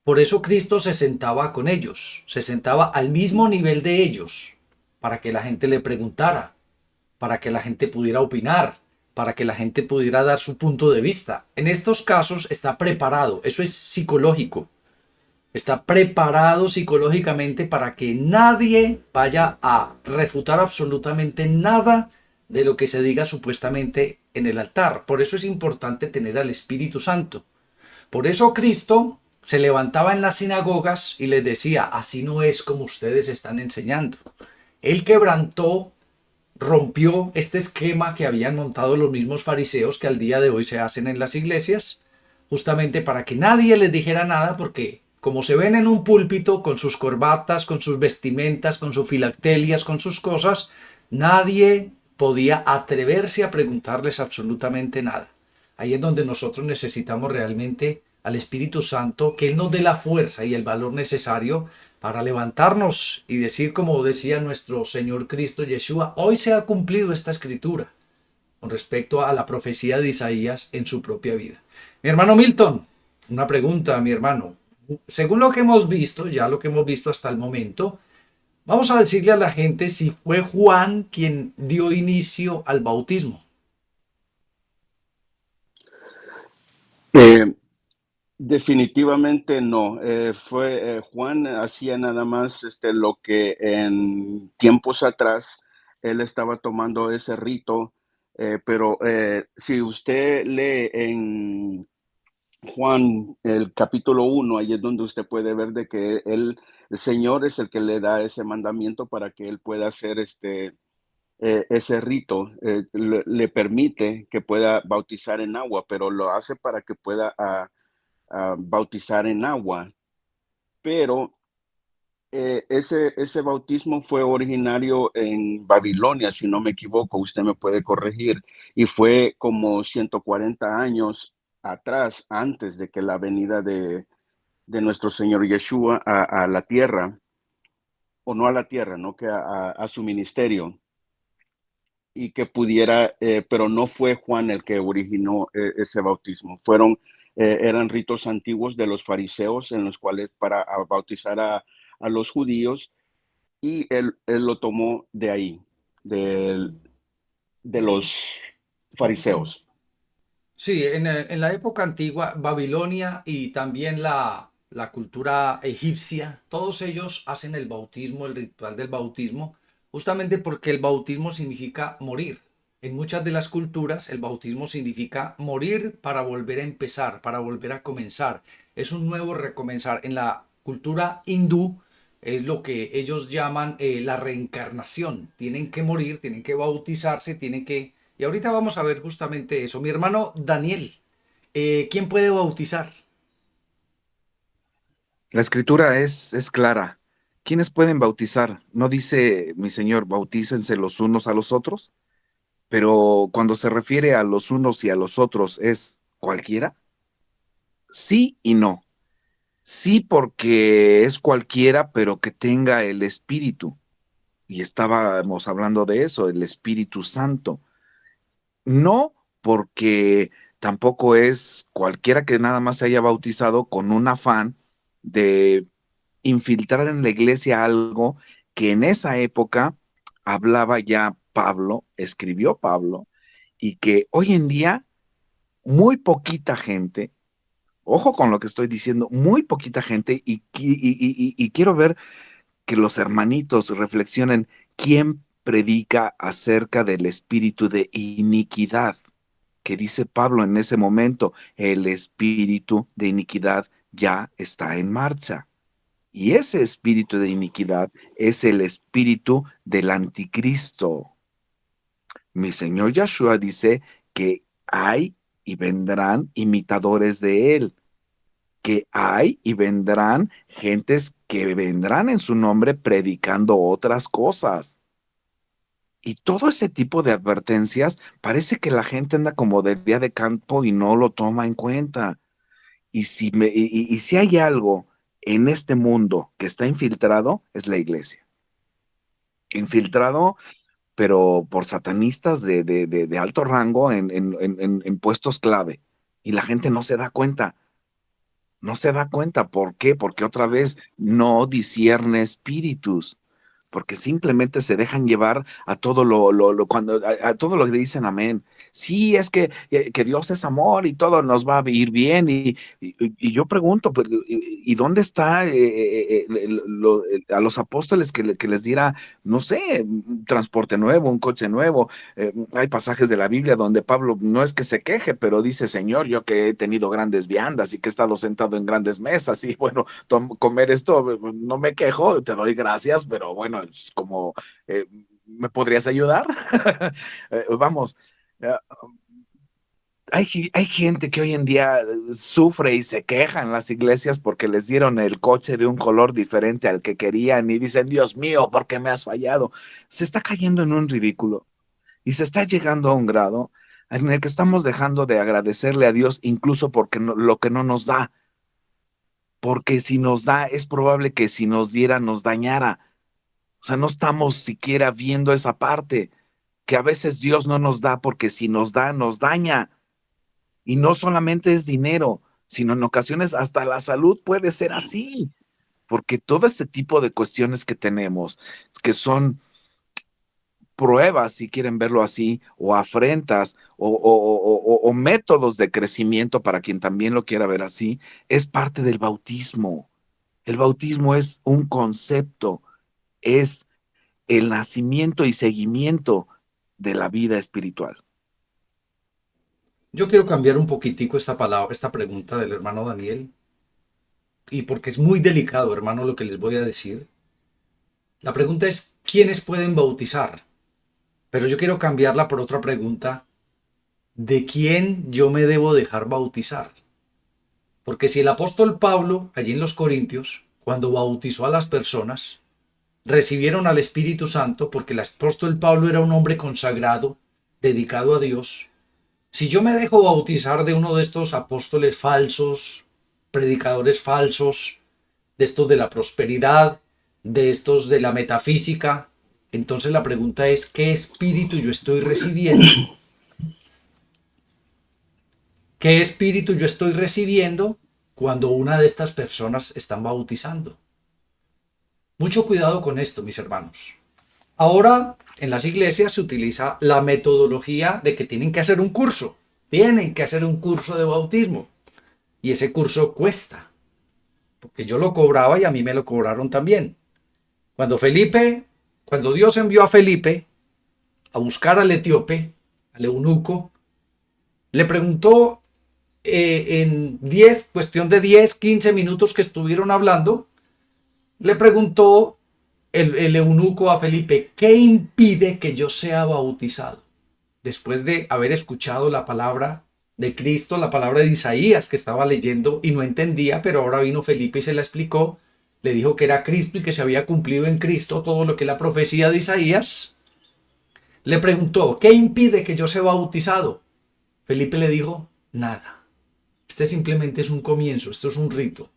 Por eso Cristo se sentaba con ellos, se sentaba al mismo nivel de ellos, para que la gente le preguntara, para que la gente pudiera opinar, para que la gente pudiera dar su punto de vista. En estos casos está preparado, eso es psicológico, está preparado psicológicamente para que nadie vaya a refutar absolutamente nada de lo que se diga supuestamente en el altar. Por eso es importante tener al Espíritu Santo. Por eso Cristo se levantaba en las sinagogas y les decía, así no es como ustedes están enseñando. Él quebrantó, rompió este esquema que habían montado los mismos fariseos que al día de hoy se hacen en las iglesias, justamente para que nadie les dijera nada, porque como se ven en un púlpito con sus corbatas, con sus vestimentas, con sus filactelias, con sus cosas, nadie podía atreverse a preguntarles absolutamente nada. Ahí es donde nosotros necesitamos realmente al Espíritu Santo, que Él nos dé la fuerza y el valor necesario para levantarnos y decir, como decía nuestro Señor Cristo Yeshua, hoy se ha cumplido esta escritura con respecto a la profecía de Isaías en su propia vida. Mi hermano Milton, una pregunta, mi hermano. Según lo que hemos visto, ya lo que hemos visto hasta el momento, vamos a decirle a la gente si fue Juan quien dio inicio al bautismo. Eh, Definitivamente no. Juan hacía nada más lo que en tiempos atrás él estaba tomando ese rito, pero si usted lee Juan, el capítulo 1, ahí es donde usted puede ver de que el Señor es el que le da ese mandamiento para que él pueda hacer ese rito, le permite que pueda bautizar en agua, pero lo hace para que pueda bautizar en agua. Pero ese bautismo fue originario en Babilonia, si no me equivoco, usted me puede corregir, y fue como 140 años atrás, antes de que la venida de nuestro Señor Yeshua a la tierra, o no a la tierra, no que a su ministerio, y que pudiera, pero no fue Juan el que originó ese bautismo, eran ritos antiguos de los fariseos en los cuales para bautizar a los judíos, y él lo tomó de ahí, de, de los fariseos. Sí, en la época antigua, Babilonia y también la cultura egipcia, todos ellos hacen el bautismo, el ritual del bautismo, justamente porque el bautismo significa morir. En muchas de las culturas, el bautismo significa morir para volver a empezar, para volver a comenzar. Es un nuevo recomenzar. En la cultura hindú es lo que ellos llaman la reencarnación. Tienen que morir, tienen que bautizarse, tienen que... Y ahorita vamos a ver justamente eso. Mi hermano Daniel, ¿quién puede bautizar? La escritura es clara. ¿Quiénes pueden bautizar? No dice mi Señor, bautícense los unos a los otros, pero cuando se refiere a los unos y a los otros, ¿es cualquiera? Sí y no. Sí, porque es cualquiera, pero que tenga el Espíritu. Y estábamos hablando de eso, el Espíritu Santo. No, porque tampoco es cualquiera que nada más se haya bautizado con un afán de infiltrar en la iglesia algo que en esa época hablaba ya Pablo, escribió Pablo, y que hoy en día muy poquita gente, ojo con lo que estoy diciendo, muy poquita gente, y quiero ver que los hermanitos reflexionen quién predica acerca del espíritu de iniquidad que dice Pablo en ese momento, el espíritu de iniquidad ya está en marcha. Y ese espíritu de iniquidad es el espíritu del anticristo. Mi Señor Yahshua dice que hay y vendrán imitadores de él, que hay y vendrán gentes que vendrán en su nombre predicando otras cosas. Y todo ese tipo de advertencias parece que la gente anda como de día de campo y no lo toma en cuenta. Y si hay algo en este mundo que está infiltrado, es la iglesia. Infiltrado, pero por satanistas de alto rango en puestos clave. Y la gente no se da cuenta. No se da cuenta. ¿Por qué? Porque otra vez no discierne espíritus. Porque simplemente se dejan llevar a todo cuando, a todo lo que dicen amén. Sí, es que Dios es amor y todo nos va a ir bien. Y yo pregunto, pues, ¿y dónde está a los apóstoles que les diera, no sé, un transporte nuevo, un coche nuevo? Hay pasajes de la Biblia donde Pablo no es que se queje, pero dice, Señor, yo que he tenido grandes viandas y que he estado sentado en grandes mesas y bueno, comer esto, no me quejo, te doy gracias, pero bueno, es como, ¿me podrías ayudar? Vamos, eh, hay gente que hoy en día sufre y se queja en las iglesias porque les dieron el coche de un color diferente al que querían y dicen, Dios mío, ¿por qué me has fallado? Se está cayendo en un ridículo y se está llegando a un grado en el que estamos dejando de agradecerle a Dios incluso porque lo que no nos da, porque si nos da, es probable que si nos diera, nos dañara. O sea, no estamos siquiera viendo esa parte, que a veces Dios no nos da porque si nos da, nos daña. Y no solamente es dinero, sino en ocasiones hasta la salud puede ser así, porque todo este tipo de cuestiones que tenemos, que son pruebas, si quieren verlo así, o afrentas, o métodos de crecimiento para quien también lo quiera ver así, es parte del bautismo. El bautismo es un concepto, es el nacimiento y seguimiento de la vida espiritual. Yo quiero cambiar un poquitico esta palabra, esta pregunta del hermano Daniel, y porque es muy delicado, hermano, lo que les voy a decir. La pregunta es, ¿quiénes pueden bautizar? Pero yo quiero cambiarla por otra pregunta. ¿De quién yo me debo dejar bautizar? Porque si el apóstol Pablo, allí en los Corintios, cuando bautizó a las personas, recibieron al Espíritu Santo, porque el apóstol Pablo era un hombre consagrado, dedicado a Dios, si yo me dejo bautizar de uno de estos apóstoles falsos, predicadores falsos, de estos de la prosperidad, de estos de la metafísica, entonces la pregunta es, ¿qué espíritu yo estoy recibiendo? ¿Qué espíritu yo estoy recibiendo cuando una de estas personas están bautizando? Mucho cuidado con esto, mis hermanos. Ahora, en las iglesias se utiliza la metodología de que tienen que hacer un curso. Tienen que hacer un curso de bautismo. Y ese curso cuesta. Porque yo lo cobraba y a mí me lo cobraron también. Cuando Dios envió a Felipe a buscar al etíope, al eunuco, le preguntó en cuestión de 10, 15 minutos que estuvieron hablando, le preguntó el eunuco a Felipe, ¿qué impide que yo sea bautizado? Después de haber escuchado la palabra de Cristo, la palabra de Isaías que estaba leyendo y no entendía, pero ahora vino Felipe y se la explicó, le dijo que era Cristo y que se había cumplido en Cristo todo lo que la profecía de Isaías. Le preguntó, ¿qué impide que yo sea bautizado? Felipe le dijo, nada. Este simplemente es un comienzo, esto es un rito.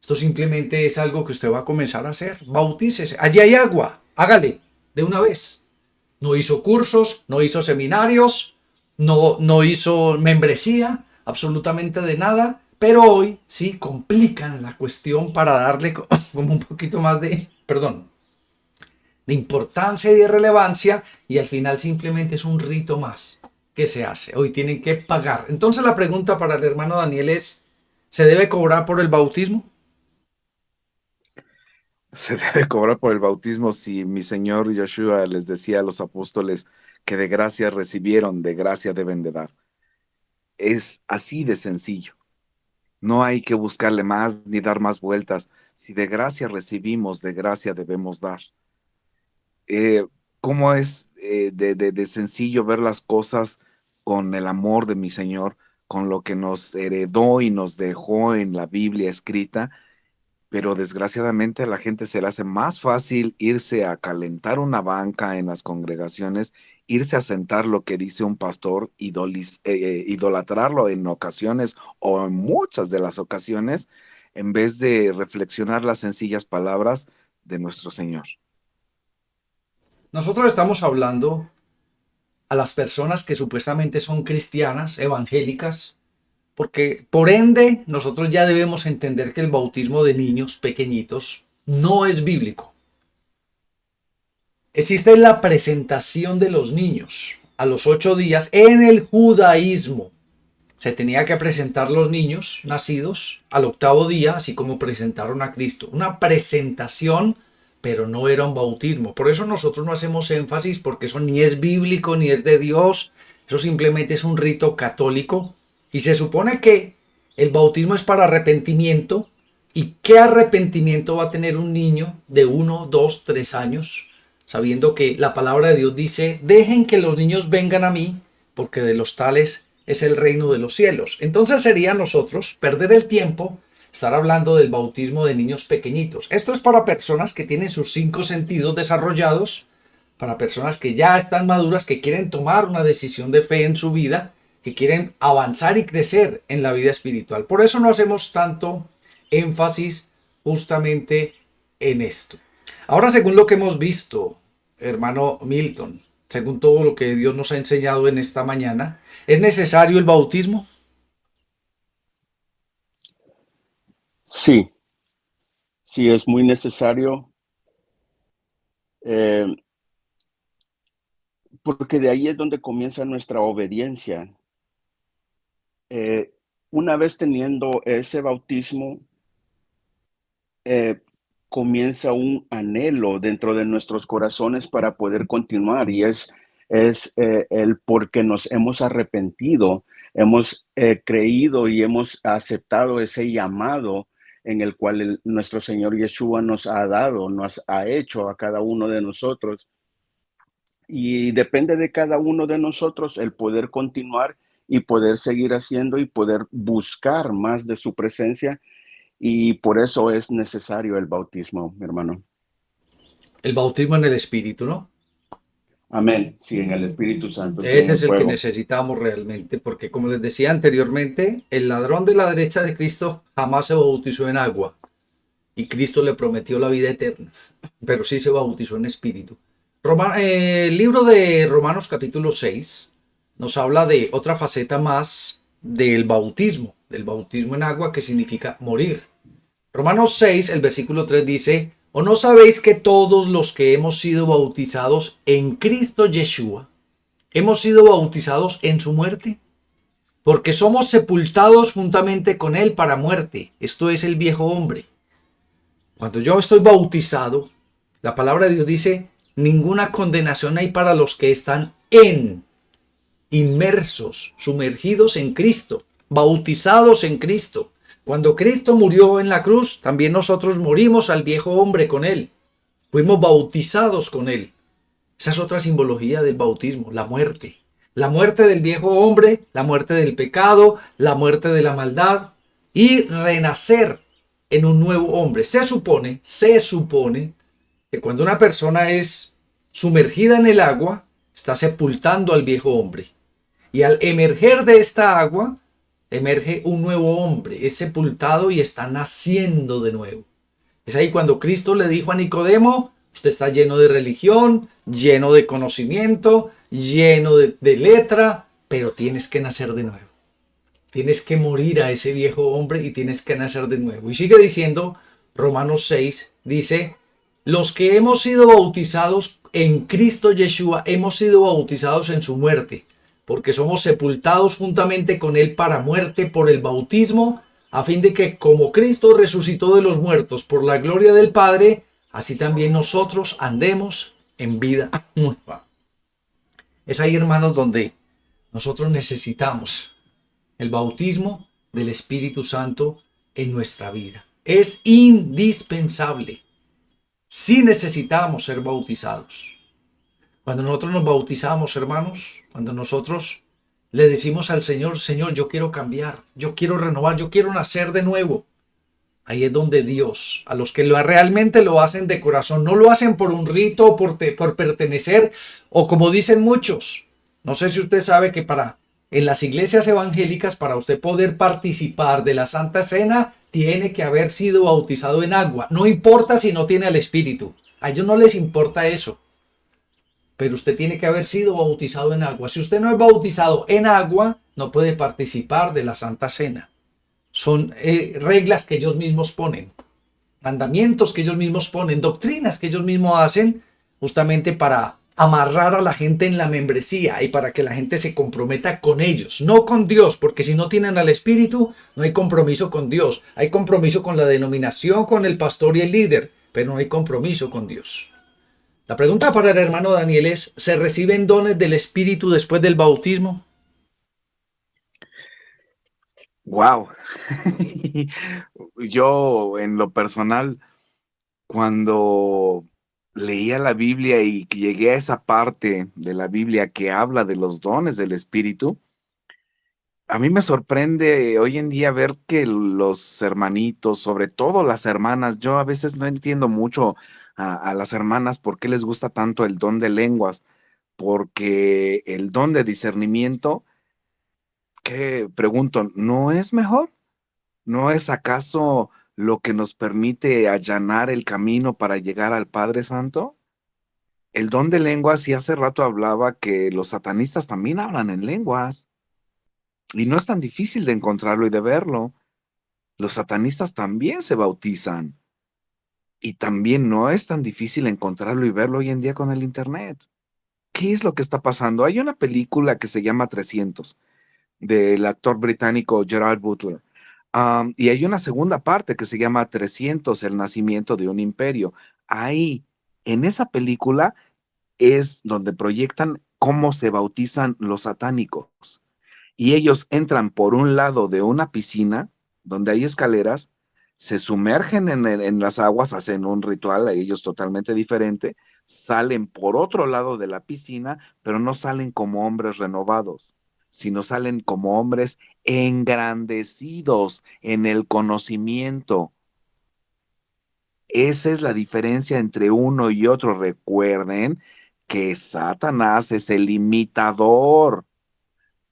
Esto simplemente es algo que usted va a comenzar a hacer. Bautícese. Allí hay agua. Hágale de una vez. No hizo cursos, no hizo seminarios, no hizo membresía, absolutamente de nada. Pero hoy sí complican la cuestión para darle como un poquito más de importancia y de relevancia, y al final simplemente es un rito más que se hace. Hoy tienen que pagar. Entonces la pregunta para el hermano Daniel es, ¿se debe cobrar por el bautismo? Se debe cobrar por el bautismo si mi Señor Yeshua les decía a los apóstoles que de gracia recibieron, de gracia deben de dar. Es así de sencillo. No hay que buscarle más ni dar más vueltas. Si de gracia recibimos, de gracia debemos dar. Eh, ¿Cómo es de sencillo ver las cosas con el amor de mi Señor, con lo que nos heredó y nos dejó en la Biblia escrita? Pero desgraciadamente a la gente se le hace más fácil irse a calentar una banca en las congregaciones, irse a sentar lo que dice un pastor, idolatrarlo en ocasiones o en muchas de las ocasiones, en vez de reflexionar las sencillas palabras de nuestro Señor. Nosotros estamos hablando a las personas que supuestamente son cristianas, evangélicas, porque por ende nosotros ya debemos entender que el bautismo de niños pequeñitos no es bíblico. Existe la presentación de los niños a los 8 días en el judaísmo. Se tenía que presentar los niños nacidos al 8.º día, así como presentaron a Cristo. Una presentación, pero no era un bautismo. Por eso nosotros no hacemos énfasis, porque eso ni es bíblico ni es de Dios. Eso simplemente es un rito católico. Y se supone que el bautismo es para arrepentimiento. ¿Y qué arrepentimiento va a tener un niño de 1, 2, 3 años? Sabiendo que la palabra de Dios dice, dejen que los niños vengan a mí, porque de los tales es el reino de los cielos. Entonces sería nosotros perder el tiempo estar hablando del bautismo de niños pequeñitos. Esto es para personas que tienen sus 5 sentidos desarrollados, para personas que ya están maduras, que quieren tomar una decisión de fe en su vida, que quieren avanzar y crecer en la vida espiritual. Por eso no hacemos tanto énfasis justamente en esto. Ahora, según lo que hemos visto, hermano Milton, según todo lo que Dios nos ha enseñado en esta mañana, ¿es necesario el bautismo? Sí, sí es muy necesario, eh, porque de ahí es donde comienza nuestra obediencia. Eh, una vez teniendo ese bautismo, eh, comienza un anhelo dentro de nuestros corazones para poder continuar, y es el porque nos hemos arrepentido, hemos creído y hemos aceptado ese llamado en el cual nuestro Señor Yeshua nos ha dado, nos ha hecho a cada uno de nosotros. Y depende de cada uno de nosotros el poder continuar y poder seguir haciendo y poder buscar más de su presencia. Y por eso es necesario el bautismo, mi hermano. El bautismo en el Espíritu, ¿no? Amén. Sí, en el Espíritu Santo, sí, en Ese el es el que fuego. necesitamos realmente, porque como les decía anteriormente, el ladrón de la derecha de Cristo jamás se bautizó en agua y Cristo le prometió la vida eterna, pero sí se bautizó en espíritu. El libro de Romanos capítulo 6 nos habla de otra faceta más del bautismo en agua que significa morir. Romanos 6, el versículo 3 dice, ¿o no sabéis que todos los que hemos sido bautizados en Cristo Yeshua, hemos sido bautizados en su muerte? Porque somos sepultados juntamente con él para muerte. Esto es el viejo hombre. Cuando yo estoy bautizado, la palabra de Dios dice, ninguna condenación hay para los que están inmersos, sumergidos en Cristo, bautizados en Cristo. Cuando Cristo murió en la cruz, también nosotros morimos al viejo hombre con él. Fuimos bautizados con él. Esa es otra simbología del bautismo, la muerte. La muerte del viejo hombre, la muerte del pecado, la muerte de la maldad y renacer en un nuevo hombre. Se supone que cuando una persona es sumergida en el agua, está sepultando al viejo hombre. Y al emerger de esta agua, emerge un nuevo hombre, es sepultado y está naciendo de nuevo. Es ahí cuando Cristo le dijo a Nicodemo, usted está lleno de religión, lleno de conocimiento, lleno de letra, pero tienes que nacer de nuevo. Tienes que morir a ese viejo hombre y tienes que nacer de nuevo. Y sigue diciendo, Romanos 6, dice, los que hemos sido bautizados en Cristo Yeshua, hemos sido bautizados en su muerte, porque somos sepultados juntamente con él para muerte por el bautismo, a fin de que como Cristo resucitó de los muertos por la gloria del Padre, así también nosotros andemos en vida nueva. Es ahí, hermanos, donde nosotros necesitamos el bautismo del Espíritu Santo en nuestra vida. Es indispensable. Sí necesitamos ser bautizados. Cuando nosotros nos bautizamos, hermanos, cuando nosotros le decimos al Señor, Señor, yo quiero cambiar, yo quiero renovar, yo quiero nacer de nuevo. Ahí es donde Dios, a los que realmente lo hacen de corazón, no lo hacen por un rito o por pertenecer, o como dicen muchos. No sé si usted sabe que en las iglesias evangélicas, para usted poder participar de la Santa Cena, tiene que haber sido bautizado en agua. No importa si no tiene el Espíritu. A ellos no les importa eso. Pero usted tiene que haber sido bautizado en agua. Si usted no es bautizado en agua, no puede participar de la Santa Cena. Son reglas que ellos mismos ponen, mandamientos que ellos mismos ponen, doctrinas que ellos mismos hacen justamente para amarrar a la gente en la membresía y para que la gente se comprometa con ellos, no con Dios, porque si no tienen al Espíritu, no hay compromiso con Dios. Hay compromiso con la denominación, con el pastor y el líder, pero no hay compromiso con Dios. La pregunta para el hermano Daniel es, ¿se reciben dones del Espíritu después del bautismo? Wow. Yo, en lo personal, cuando leía la Biblia y que llegué a esa parte de la Biblia que habla de los dones del Espíritu, a mí me sorprende hoy en día ver que los hermanitos, sobre todo las hermanas, yo a veces no entiendo mucho a las hermanas por qué les gusta tanto el don de lenguas, porque el don de discernimiento, que pregunto, ¿no es mejor? ¿No es acaso lo que nos permite allanar el camino para llegar al Padre Santo? El don de lenguas, y hace rato hablaba que los satanistas también hablan en lenguas, y no es tan difícil de encontrarlo y de verlo. Los satanistas también se bautizan, y también no es tan difícil encontrarlo y verlo hoy en día con el Internet. ¿Qué es lo que está pasando? Hay una película que se llama 300, del actor británico Gerard Butler. Y hay una segunda parte que se llama 300, el nacimiento de un imperio. Ahí, en esa película, es donde proyectan cómo se bautizan los satánicos. y ellos entran por un lado de una piscina donde hay escaleras, se sumergen en las aguas, hacen un ritual a ellos totalmente diferente, salen por otro lado de la piscina, pero no salen como hombres renovados, sino salen como hombres engrandecidos en el conocimiento. Esa es la diferencia entre uno y otro. Recuerden que Satanás es el imitador.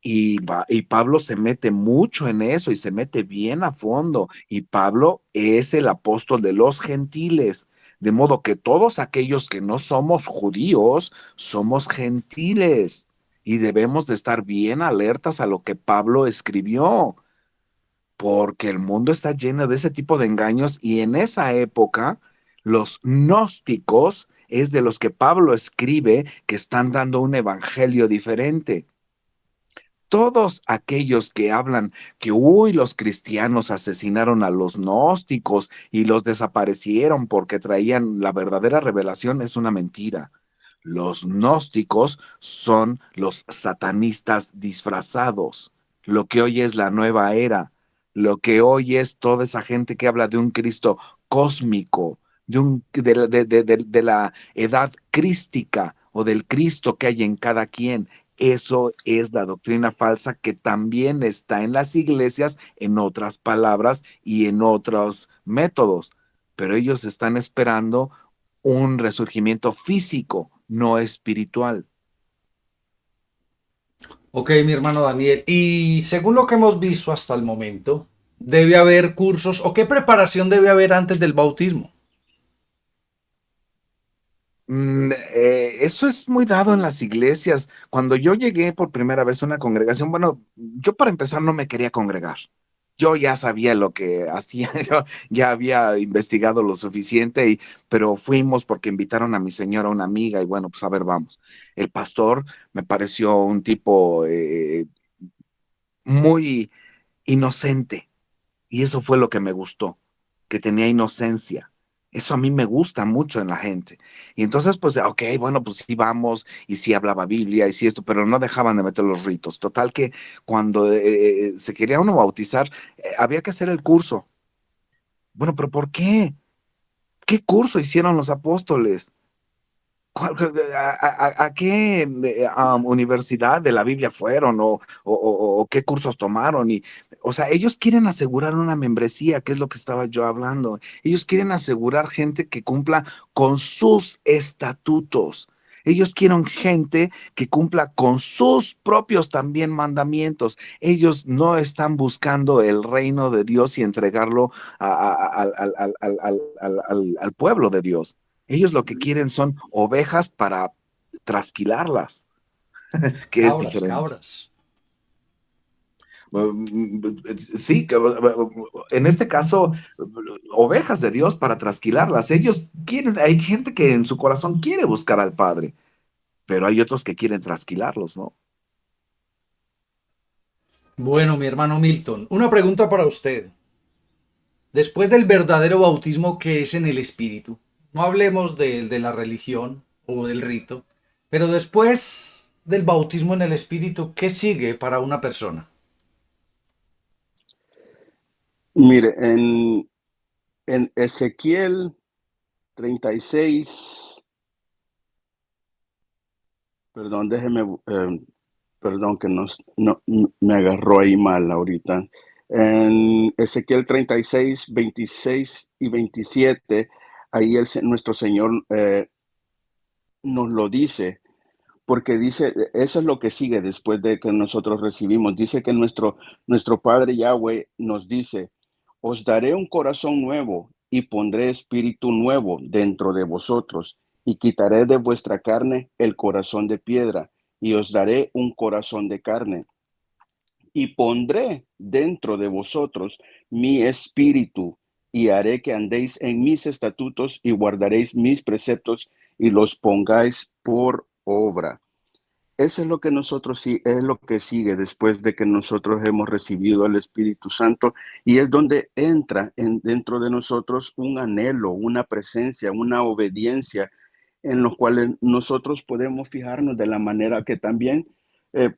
Y Pablo se mete mucho en eso y se mete bien a fondo. Y Pablo es el apóstol de los gentiles. De modo que todos aquellos que no somos judíos, somos gentiles. Y debemos de estar bien alertas a lo que Pablo escribió, porque el mundo está lleno de ese tipo de engaños. Y en esa época, los gnósticos es de los que Pablo escribe que están dando un evangelio diferente. Todos aquellos que hablan que, uy, los cristianos asesinaron a los gnósticos y los desaparecieron porque traían la verdadera revelación, es una mentira. Los gnósticos son los satanistas disfrazados. Lo que hoy es la nueva era, lo que hoy es toda esa gente que habla de un Cristo cósmico, de la edad crística o del Cristo que hay en cada quien. Eso es la doctrina falsa que también está en las iglesias, en otras palabras y en otros métodos, pero ellos están esperando un resurgimiento físico, no espiritual. Ok, mi hermano Daniel. Y según lo que hemos visto hasta el momento, debe haber cursos o qué preparación debe haber antes del bautismo. Eso es muy dado en las iglesias. Cuando yo llegué por primera vez a una congregación, bueno, yo para empezar no me quería congregar. Yo ya sabía lo que hacía, yo ya había investigado lo suficiente, pero fuimos porque invitaron a mi señora, una amiga, y bueno, pues a ver, vamos. El pastor me pareció un tipo muy inocente. Y eso fue lo que me gustó, que tenía inocencia. Eso a mí me gusta mucho en la gente. Y entonces, pues, ok, bueno, pues sí vamos, y sí hablaba Biblia, y sí esto, pero no dejaban de meter los ritos. Total que cuando se quería uno bautizar, había que hacer el curso. Bueno, pero ¿por qué? ¿Qué curso hicieron los apóstoles? ¿A qué universidad de la Biblia fueron o qué cursos tomaron? O sea, ellos quieren asegurar una membresía, que es lo que estaba yo hablando. Ellos quieren asegurar gente que cumpla con sus estatutos. Ellos quieren gente que cumpla con sus propios también mandamientos. Ellos no están buscando el reino de Dios y entregarlo al pueblo de Dios. Ellos lo que quieren son ovejas para trasquilarlas, que es Cabras, diferente. cabras. Sí, en este caso, ovejas de Dios para trasquilarlas. Ellos quieren, hay gente que en su corazón quiere buscar al Padre, pero hay otros que quieren trasquilarlos, ¿no? Bueno, mi hermano Milton, una pregunta para usted. Después del verdadero bautismo que es en el espíritu, no hablemos de la religión o del rito, pero después del bautismo en el espíritu, ¿qué sigue para una persona? Mire, en Ezequiel 36, perdón, perdón que me agarró ahí mal ahorita. En Ezequiel 36, 26 y 27, ahí nuestro Señor nos lo dice, porque dice, eso es lo que sigue después de que nosotros recibimos. Dice que nuestro Padre Yahweh nos dice, os daré un corazón nuevo y pondré espíritu nuevo dentro de vosotros y quitaré de vuestra carne el corazón de piedra y os daré un corazón de carne y pondré dentro de vosotros mi espíritu y haré que andéis en mis estatutos y guardaréis mis preceptos y los pongáis por obra. Eso es lo que nosotros sí, es lo que sigue después de que nosotros hemos recibido el Espíritu Santo y es donde entra dentro de nosotros un anhelo, una presencia, una obediencia en los cuales nosotros podemos fijarnos de la manera que también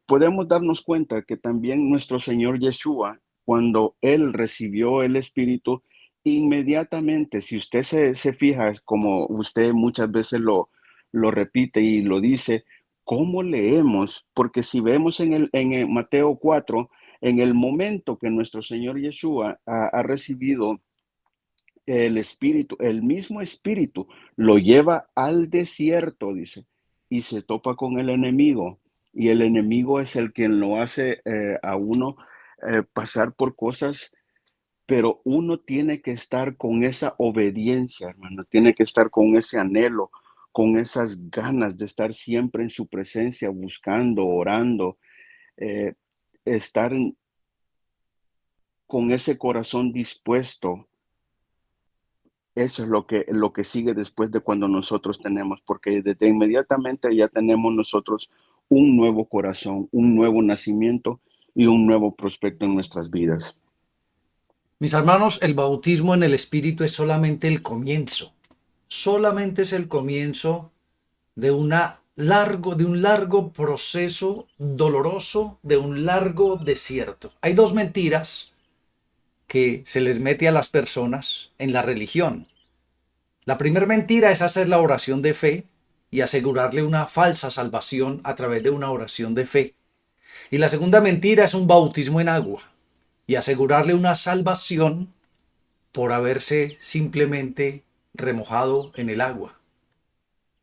podemos darnos cuenta que también nuestro Señor Yeshua, cuando Él recibió el Espíritu, inmediatamente, si usted se fija, como usted muchas veces lo repite y lo dice, ¿cómo leemos? Porque si vemos en el Mateo 4, en el momento que nuestro Señor Yeshua ha recibido el Espíritu, el mismo Espíritu, lo lleva al desierto, dice, y se topa con el enemigo. Y el enemigo es el quien lo hace a uno pasar por cosas, pero uno tiene que estar con esa obediencia, hermano, tiene que estar con ese anhelo, con esas ganas de estar siempre en su presencia, buscando, orando, eh, estar con ese corazón dispuesto. Eso es lo que sigue después de cuando nosotros tenemos, porque desde inmediatamente ya tenemos nosotros un nuevo corazón, un nuevo nacimiento y un nuevo prospecto en nuestras vidas. Mis hermanos, el bautismo en el Espíritu es solamente el comienzo. Solamente es el comienzo de de un largo proceso doloroso, de un largo desierto. Hay dos mentiras que se les mete a las personas en la religión. La primera mentira es hacer la oración de fe y asegurarle una falsa salvación a través de una oración de fe. Y la segunda mentira es un bautismo en agua y asegurarle una salvación por haberse simplemente remojado en el agua.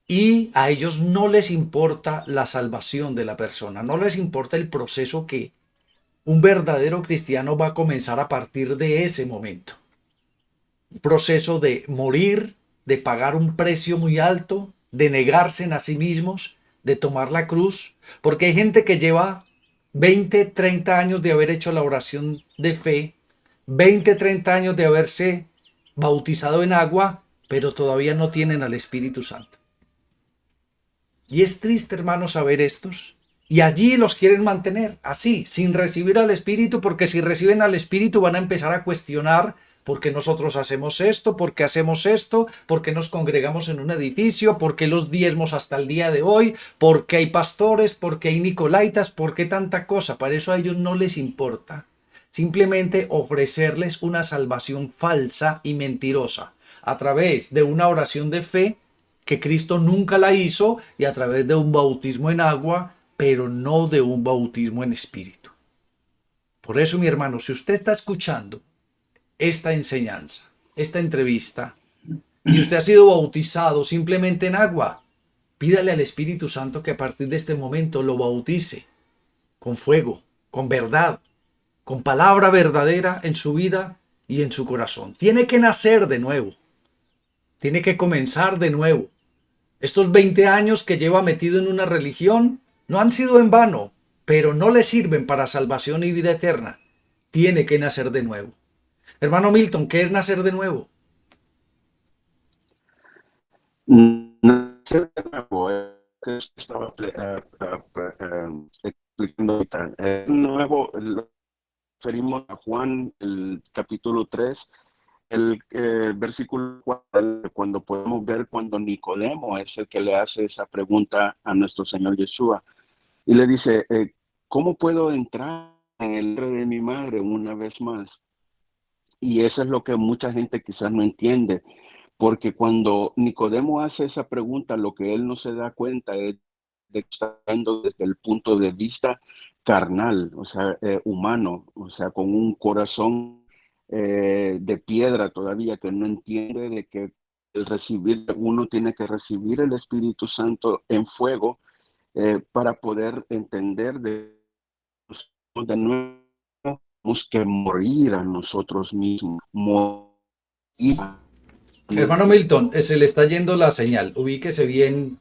Y a ellos no les importa la salvación de la persona, no les importa el proceso que un verdadero cristiano va a comenzar a partir de ese momento. Un proceso de morir, de pagar un precio muy alto, de negarse a sí mismos, de tomar la cruz, porque hay gente que lleva 20, 30 años de haber hecho la oración de fe, 20, 30 años de haberse bautizado en agua, pero todavía no tienen al Espíritu Santo. Y es triste, hermanos, saber estos. Y allí los quieren mantener así, sin recibir al Espíritu, porque si reciben al Espíritu van a empezar a cuestionar por qué nosotros hacemos esto, por qué nos congregamos en un edificio, por qué los diezmos hasta el día de hoy, por qué hay pastores, por qué hay nicolaitas, por qué tanta cosa. Para eso a ellos no les importa. Simplemente ofrecerles una salvación falsa y mentirosa a través de una oración de fe que Cristo nunca la hizo y a través de un bautismo en agua, pero no de un bautismo en espíritu. Por eso, mi hermano, si usted está escuchando esta enseñanza, esta entrevista, y usted ha sido bautizado simplemente en agua, pídale al Espíritu Santo que a partir de este momento lo bautice con fuego, con verdad, con palabra verdadera en su vida y en su corazón. Tiene que nacer de nuevo. Tiene que comenzar de nuevo. Estos 20 años que lleva metido en una religión no han sido en vano, pero no le sirven para salvación y vida eterna. Tiene que nacer de nuevo. Hermano Milton, ¿qué es nacer de nuevo? Nacer de nuevo, que estaba explicando ahorita. Nuevo, lo referimos a Juan, el capítulo 3, el versículo 4, cuando podemos ver cuando Nicodemo es el que le hace esa pregunta a nuestro Señor Yeshua. Y le dice, ¿cómo puedo entrar en el vientre de mi madre una vez más? Y eso es lo que mucha gente quizás no entiende, porque cuando Nicodemo hace esa pregunta, lo que él no se da cuenta es de que está viendo desde el punto de vista carnal, o sea, humano, o sea, con un corazón de piedra todavía, que no entiende de que uno tiene que recibir el Espíritu Santo en fuego para poder entender de nuevo tenemos que morir a nosotros mismos, morir. Hermano Milton, se le está yendo la señal. Ubíquese bien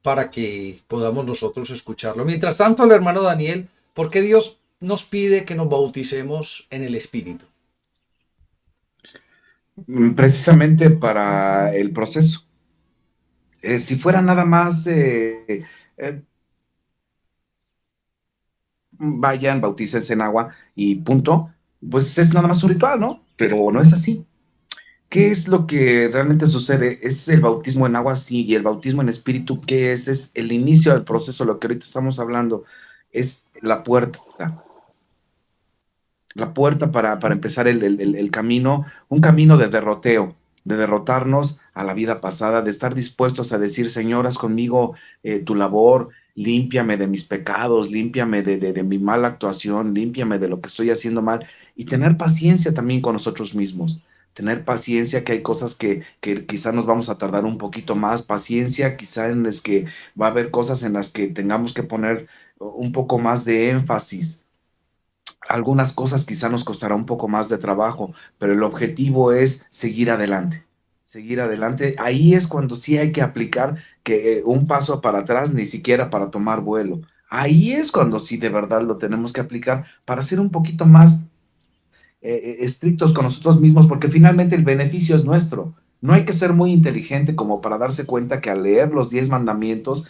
para que podamos nosotros escucharlo. Mientras tanto, el hermano Daniel, ¿por qué Dios nos pide que nos bauticemos en el Espíritu? Precisamente para el proceso. Si fuera nada más, vayan, bautícense en agua y punto, pues es nada más un ritual, ¿no? Pero no es así. ¿Qué es lo que realmente sucede? ¿Es el bautismo en agua? Sí, y el bautismo en espíritu, ¿qué es? Es el inicio del proceso, lo que ahorita estamos hablando. es la puerta para empezar el camino, un camino de derroteo, de derrotarnos a la vida pasada, de estar dispuestos a decir, Señor, haz conmigo tu labor, límpiame de mis pecados, límpiame de mi mala actuación, límpiame de lo que estoy haciendo mal y tener paciencia también con nosotros mismos. Tener paciencia, que hay cosas que quizá nos vamos a tardar un poquito más, paciencia quizá en las que va a haber cosas en las que tengamos que poner un poco más de énfasis. Algunas cosas quizá nos costará un poco más de trabajo, pero el objetivo es seguir adelante. Seguir adelante. Ahí es cuando sí hay que aplicar que un paso para atrás, ni siquiera para tomar vuelo. Ahí es cuando sí de verdad lo tenemos que aplicar para ser un poquito más estrictos con nosotros mismos, porque finalmente el beneficio es nuestro. No hay que ser muy inteligente como para darse cuenta que al leer los 10 mandamientos,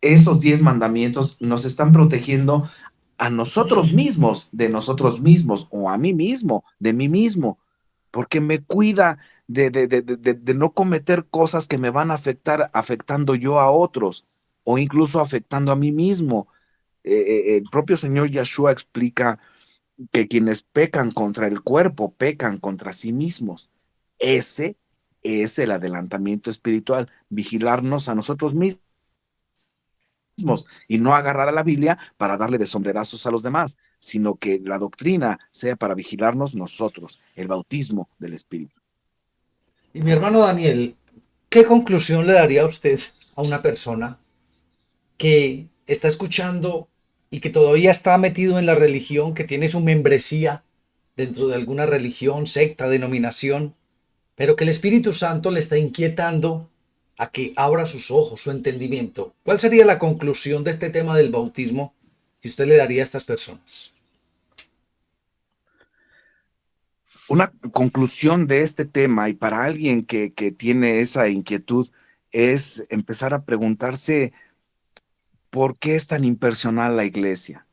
esos 10 mandamientos nos están protegiendo a nosotros mismos, de nosotros mismos, o a mí mismo, de mí mismo, porque me cuida de no cometer cosas que me van a afectar, afectando yo a otros, o incluso afectando a mí mismo. El propio Señor Yeshua explica que quienes pecan contra el cuerpo, pecan contra sí mismos. Ese es el adelantamiento espiritual, vigilarnos a nosotros mismos y no agarrar a la Biblia para darle de sombrerazos a los demás, sino que la doctrina sea para vigilarnos nosotros, el bautismo del Espíritu. Y mi hermano Daniel, ¿qué conclusión le daría a usted a una persona que está escuchando y que todavía está metido en la religión, que tiene su membresía dentro de alguna religión, secta, denominación, pero que el Espíritu Santo le está inquietando a que abra sus ojos, su entendimiento? ¿Cuál sería la conclusión de este tema del bautismo que usted le daría a estas personas? Una conclusión de este tema y para alguien que tiene esa inquietud es empezar a preguntarse por qué es tan impersonal la iglesia.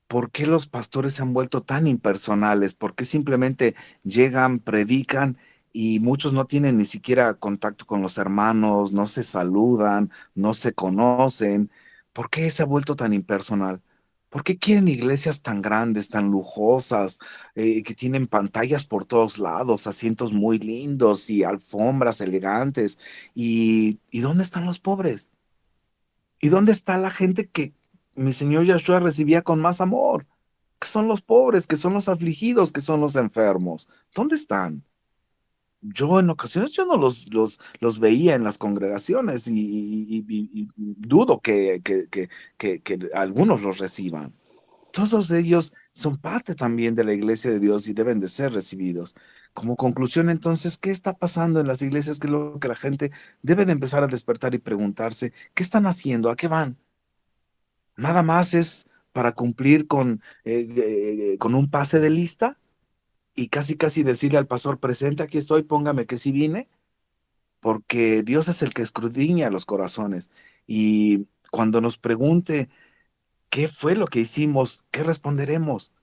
¿Por qué los pastores se han vuelto tan impersonales? ¿Por qué simplemente llegan, predican y muchos no tienen ni siquiera contacto con los hermanos, no se saludan, no se conocen? ¿Por qué se ha vuelto tan impersonal? ¿Por qué quieren iglesias tan grandes, tan lujosas, que tienen pantallas por todos lados, asientos muy lindos y alfombras elegantes? ¿Y dónde están los pobres? ¿Y dónde está la gente que mi Señor Yeshua recibía con más amor? Que son los pobres, que son los afligidos, que son los enfermos. ¿Dónde están? Yo en ocasiones yo no los veía en las congregaciones y dudo que algunos los reciban. Todos ellos son parte también de la iglesia de Dios y deben de ser recibidos. Como conclusión, entonces, ¿qué está pasando en las iglesias? Que es lo que la gente debe de empezar a despertar y preguntarse, ¿qué están haciendo? ¿A qué van? Nada más es para cumplir con un pase de lista y casi casi decirle al pastor, presente, aquí estoy, póngame que sí vine, porque Dios es el que escudriña los corazones. Y cuando nos pregunte qué fue lo que hicimos, ¿qué responderemos?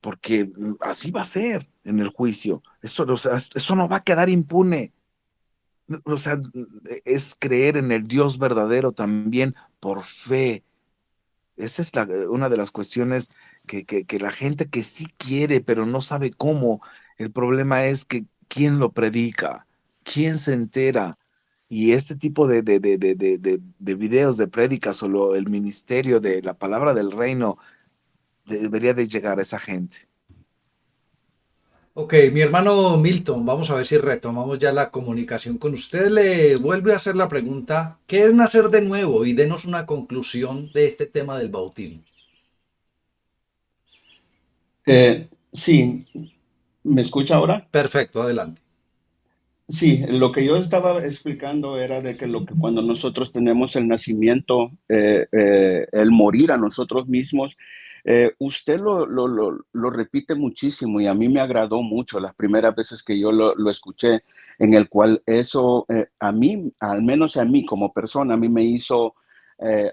Porque así va a ser en el juicio. Eso, o sea, eso no va a quedar impune. O sea, es creer en el Dios verdadero también por fe. Esa es una de las cuestiones que la gente que sí quiere, pero no sabe cómo. El problema es que quién lo predica, quién se entera. Y este tipo de videos de prédicas o el ministerio de la palabra del reino debería de llegar a esa gente. Ok, mi hermano Milton, vamos a ver si retomamos ya la comunicación con usted. Le vuelve a hacer la pregunta, ¿qué es nacer de nuevo? Y denos una conclusión de este tema del bautismo. Sí, ¿me escucha ahora? Perfecto, adelante. Sí, lo que yo estaba explicando era de que lo que cuando nosotros tenemos el nacimiento, el morir a nosotros mismos, usted lo repite muchísimo y a mí me agradó mucho las primeras veces que yo lo escuché, en el cual eso a mí, al menos a mí como persona, a mí me hizo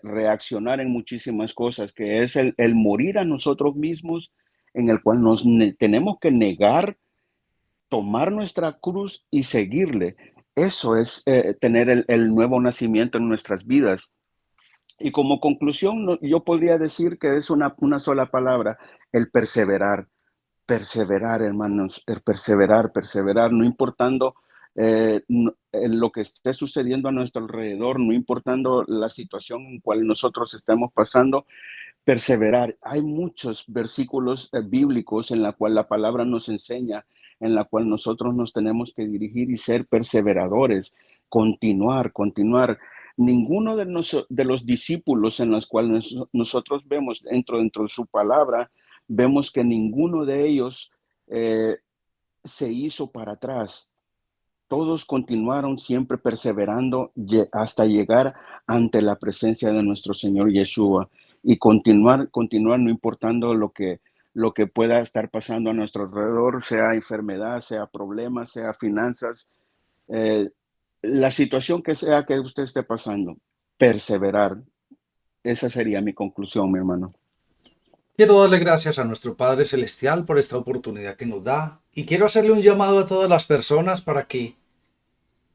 reaccionar en muchísimas cosas, que es el morir a nosotros mismos, en el cual tenemos que negar, tomar nuestra cruz y seguirle. Eso es tener el nuevo nacimiento en nuestras vidas. Y como conclusión, yo podría decir que es una sola palabra, el perseverar. Perseverar, hermanos, el perseverar, perseverar, no importando lo que esté sucediendo a nuestro alrededor, no importando la situación en cual nosotros estemos pasando, perseverar. Hay muchos versículos bíblicos en la cual la palabra nos enseña, en la cual nosotros nos tenemos que dirigir y ser perseveradores, continuar, continuar. Ninguno de los discípulos en los cuales nosotros vemos dentro de su palabra, vemos que ninguno de ellos eh, se hizo para atrás. Todos continuaron siempre perseverando hasta llegar ante la presencia de nuestro Señor Yeshua y continuar no importando lo que pueda estar pasando a nuestro alrededor, sea enfermedad, sea problemas, sea finanzas, eh, la situación que sea que usted esté pasando, perseverar. Esa sería mi conclusión, mi hermano. Quiero darle gracias a nuestro Padre Celestial por esta oportunidad que nos da y quiero hacerle un llamado a todas las personas para que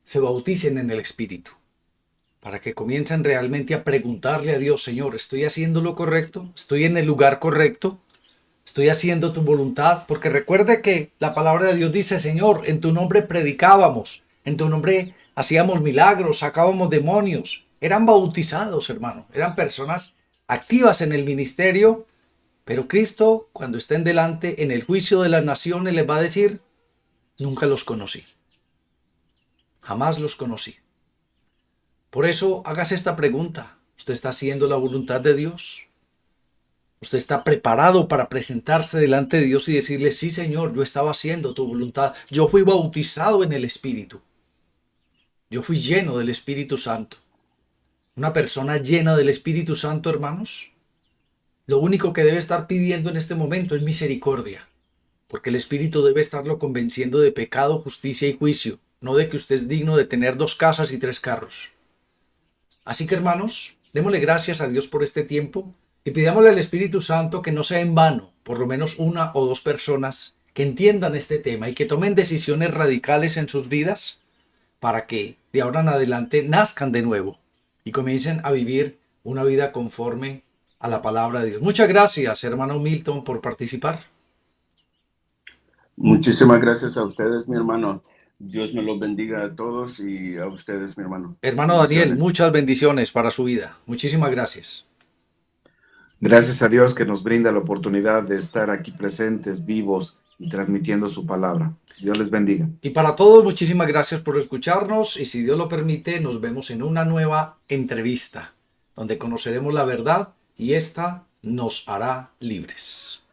se bauticen en el Espíritu, para que comiencen realmente a preguntarle a Dios: Señor, ¿estoy haciendo lo correcto? ¿Estoy en el lugar correcto? ¿Estoy haciendo tu voluntad? Porque recuerde que la palabra de Dios dice: Señor, en tu nombre predicábamos, en tu nombre hacíamos milagros, sacábamos demonios. Eran bautizados, hermano, eran personas activas en el ministerio, pero Cristo, cuando estén delante en el juicio de las naciones, les va a decir: nunca los conocí, jamás los conocí. Por eso, hágase esta pregunta: ¿usted está haciendo la voluntad de Dios? ¿Usted está preparado para presentarse delante de Dios y decirle: sí, Señor, yo estaba haciendo tu voluntad, yo fui bautizado en el Espíritu, yo fui lleno del Espíritu Santo? Una persona llena del Espíritu Santo, hermanos, lo único que debe estar pidiendo en este momento es misericordia, porque el Espíritu debe estarlo convenciendo de pecado, justicia y juicio, no de que usted es digno de tener 2 casas y 3 carros. Así que, hermanos, démosle gracias a Dios por este tiempo y pidámosle al Espíritu Santo que no sea en vano, por lo menos 1 o 2 personas que entiendan este tema y que tomen decisiones radicales en sus vidas para que de ahora en adelante nazcan de nuevo y comiencen a vivir una vida conforme a la palabra de Dios. Muchas gracias, hermano Milton, por participar. Muchísimas gracias a ustedes, mi hermano. Dios me los bendiga a todos y a ustedes, mi hermano. Hermano Daniel, Bendiciones. muchas bendiciones para su vida. Muchísimas gracias. Gracias a Dios que nos brinda la oportunidad de estar aquí presentes, vivos y transmitiendo su palabra. Dios les bendiga. Y para todos, muchísimas gracias por escucharnos y si Dios lo permite, nos vemos en una nueva entrevista donde conoceremos la verdad y esta nos hará libres.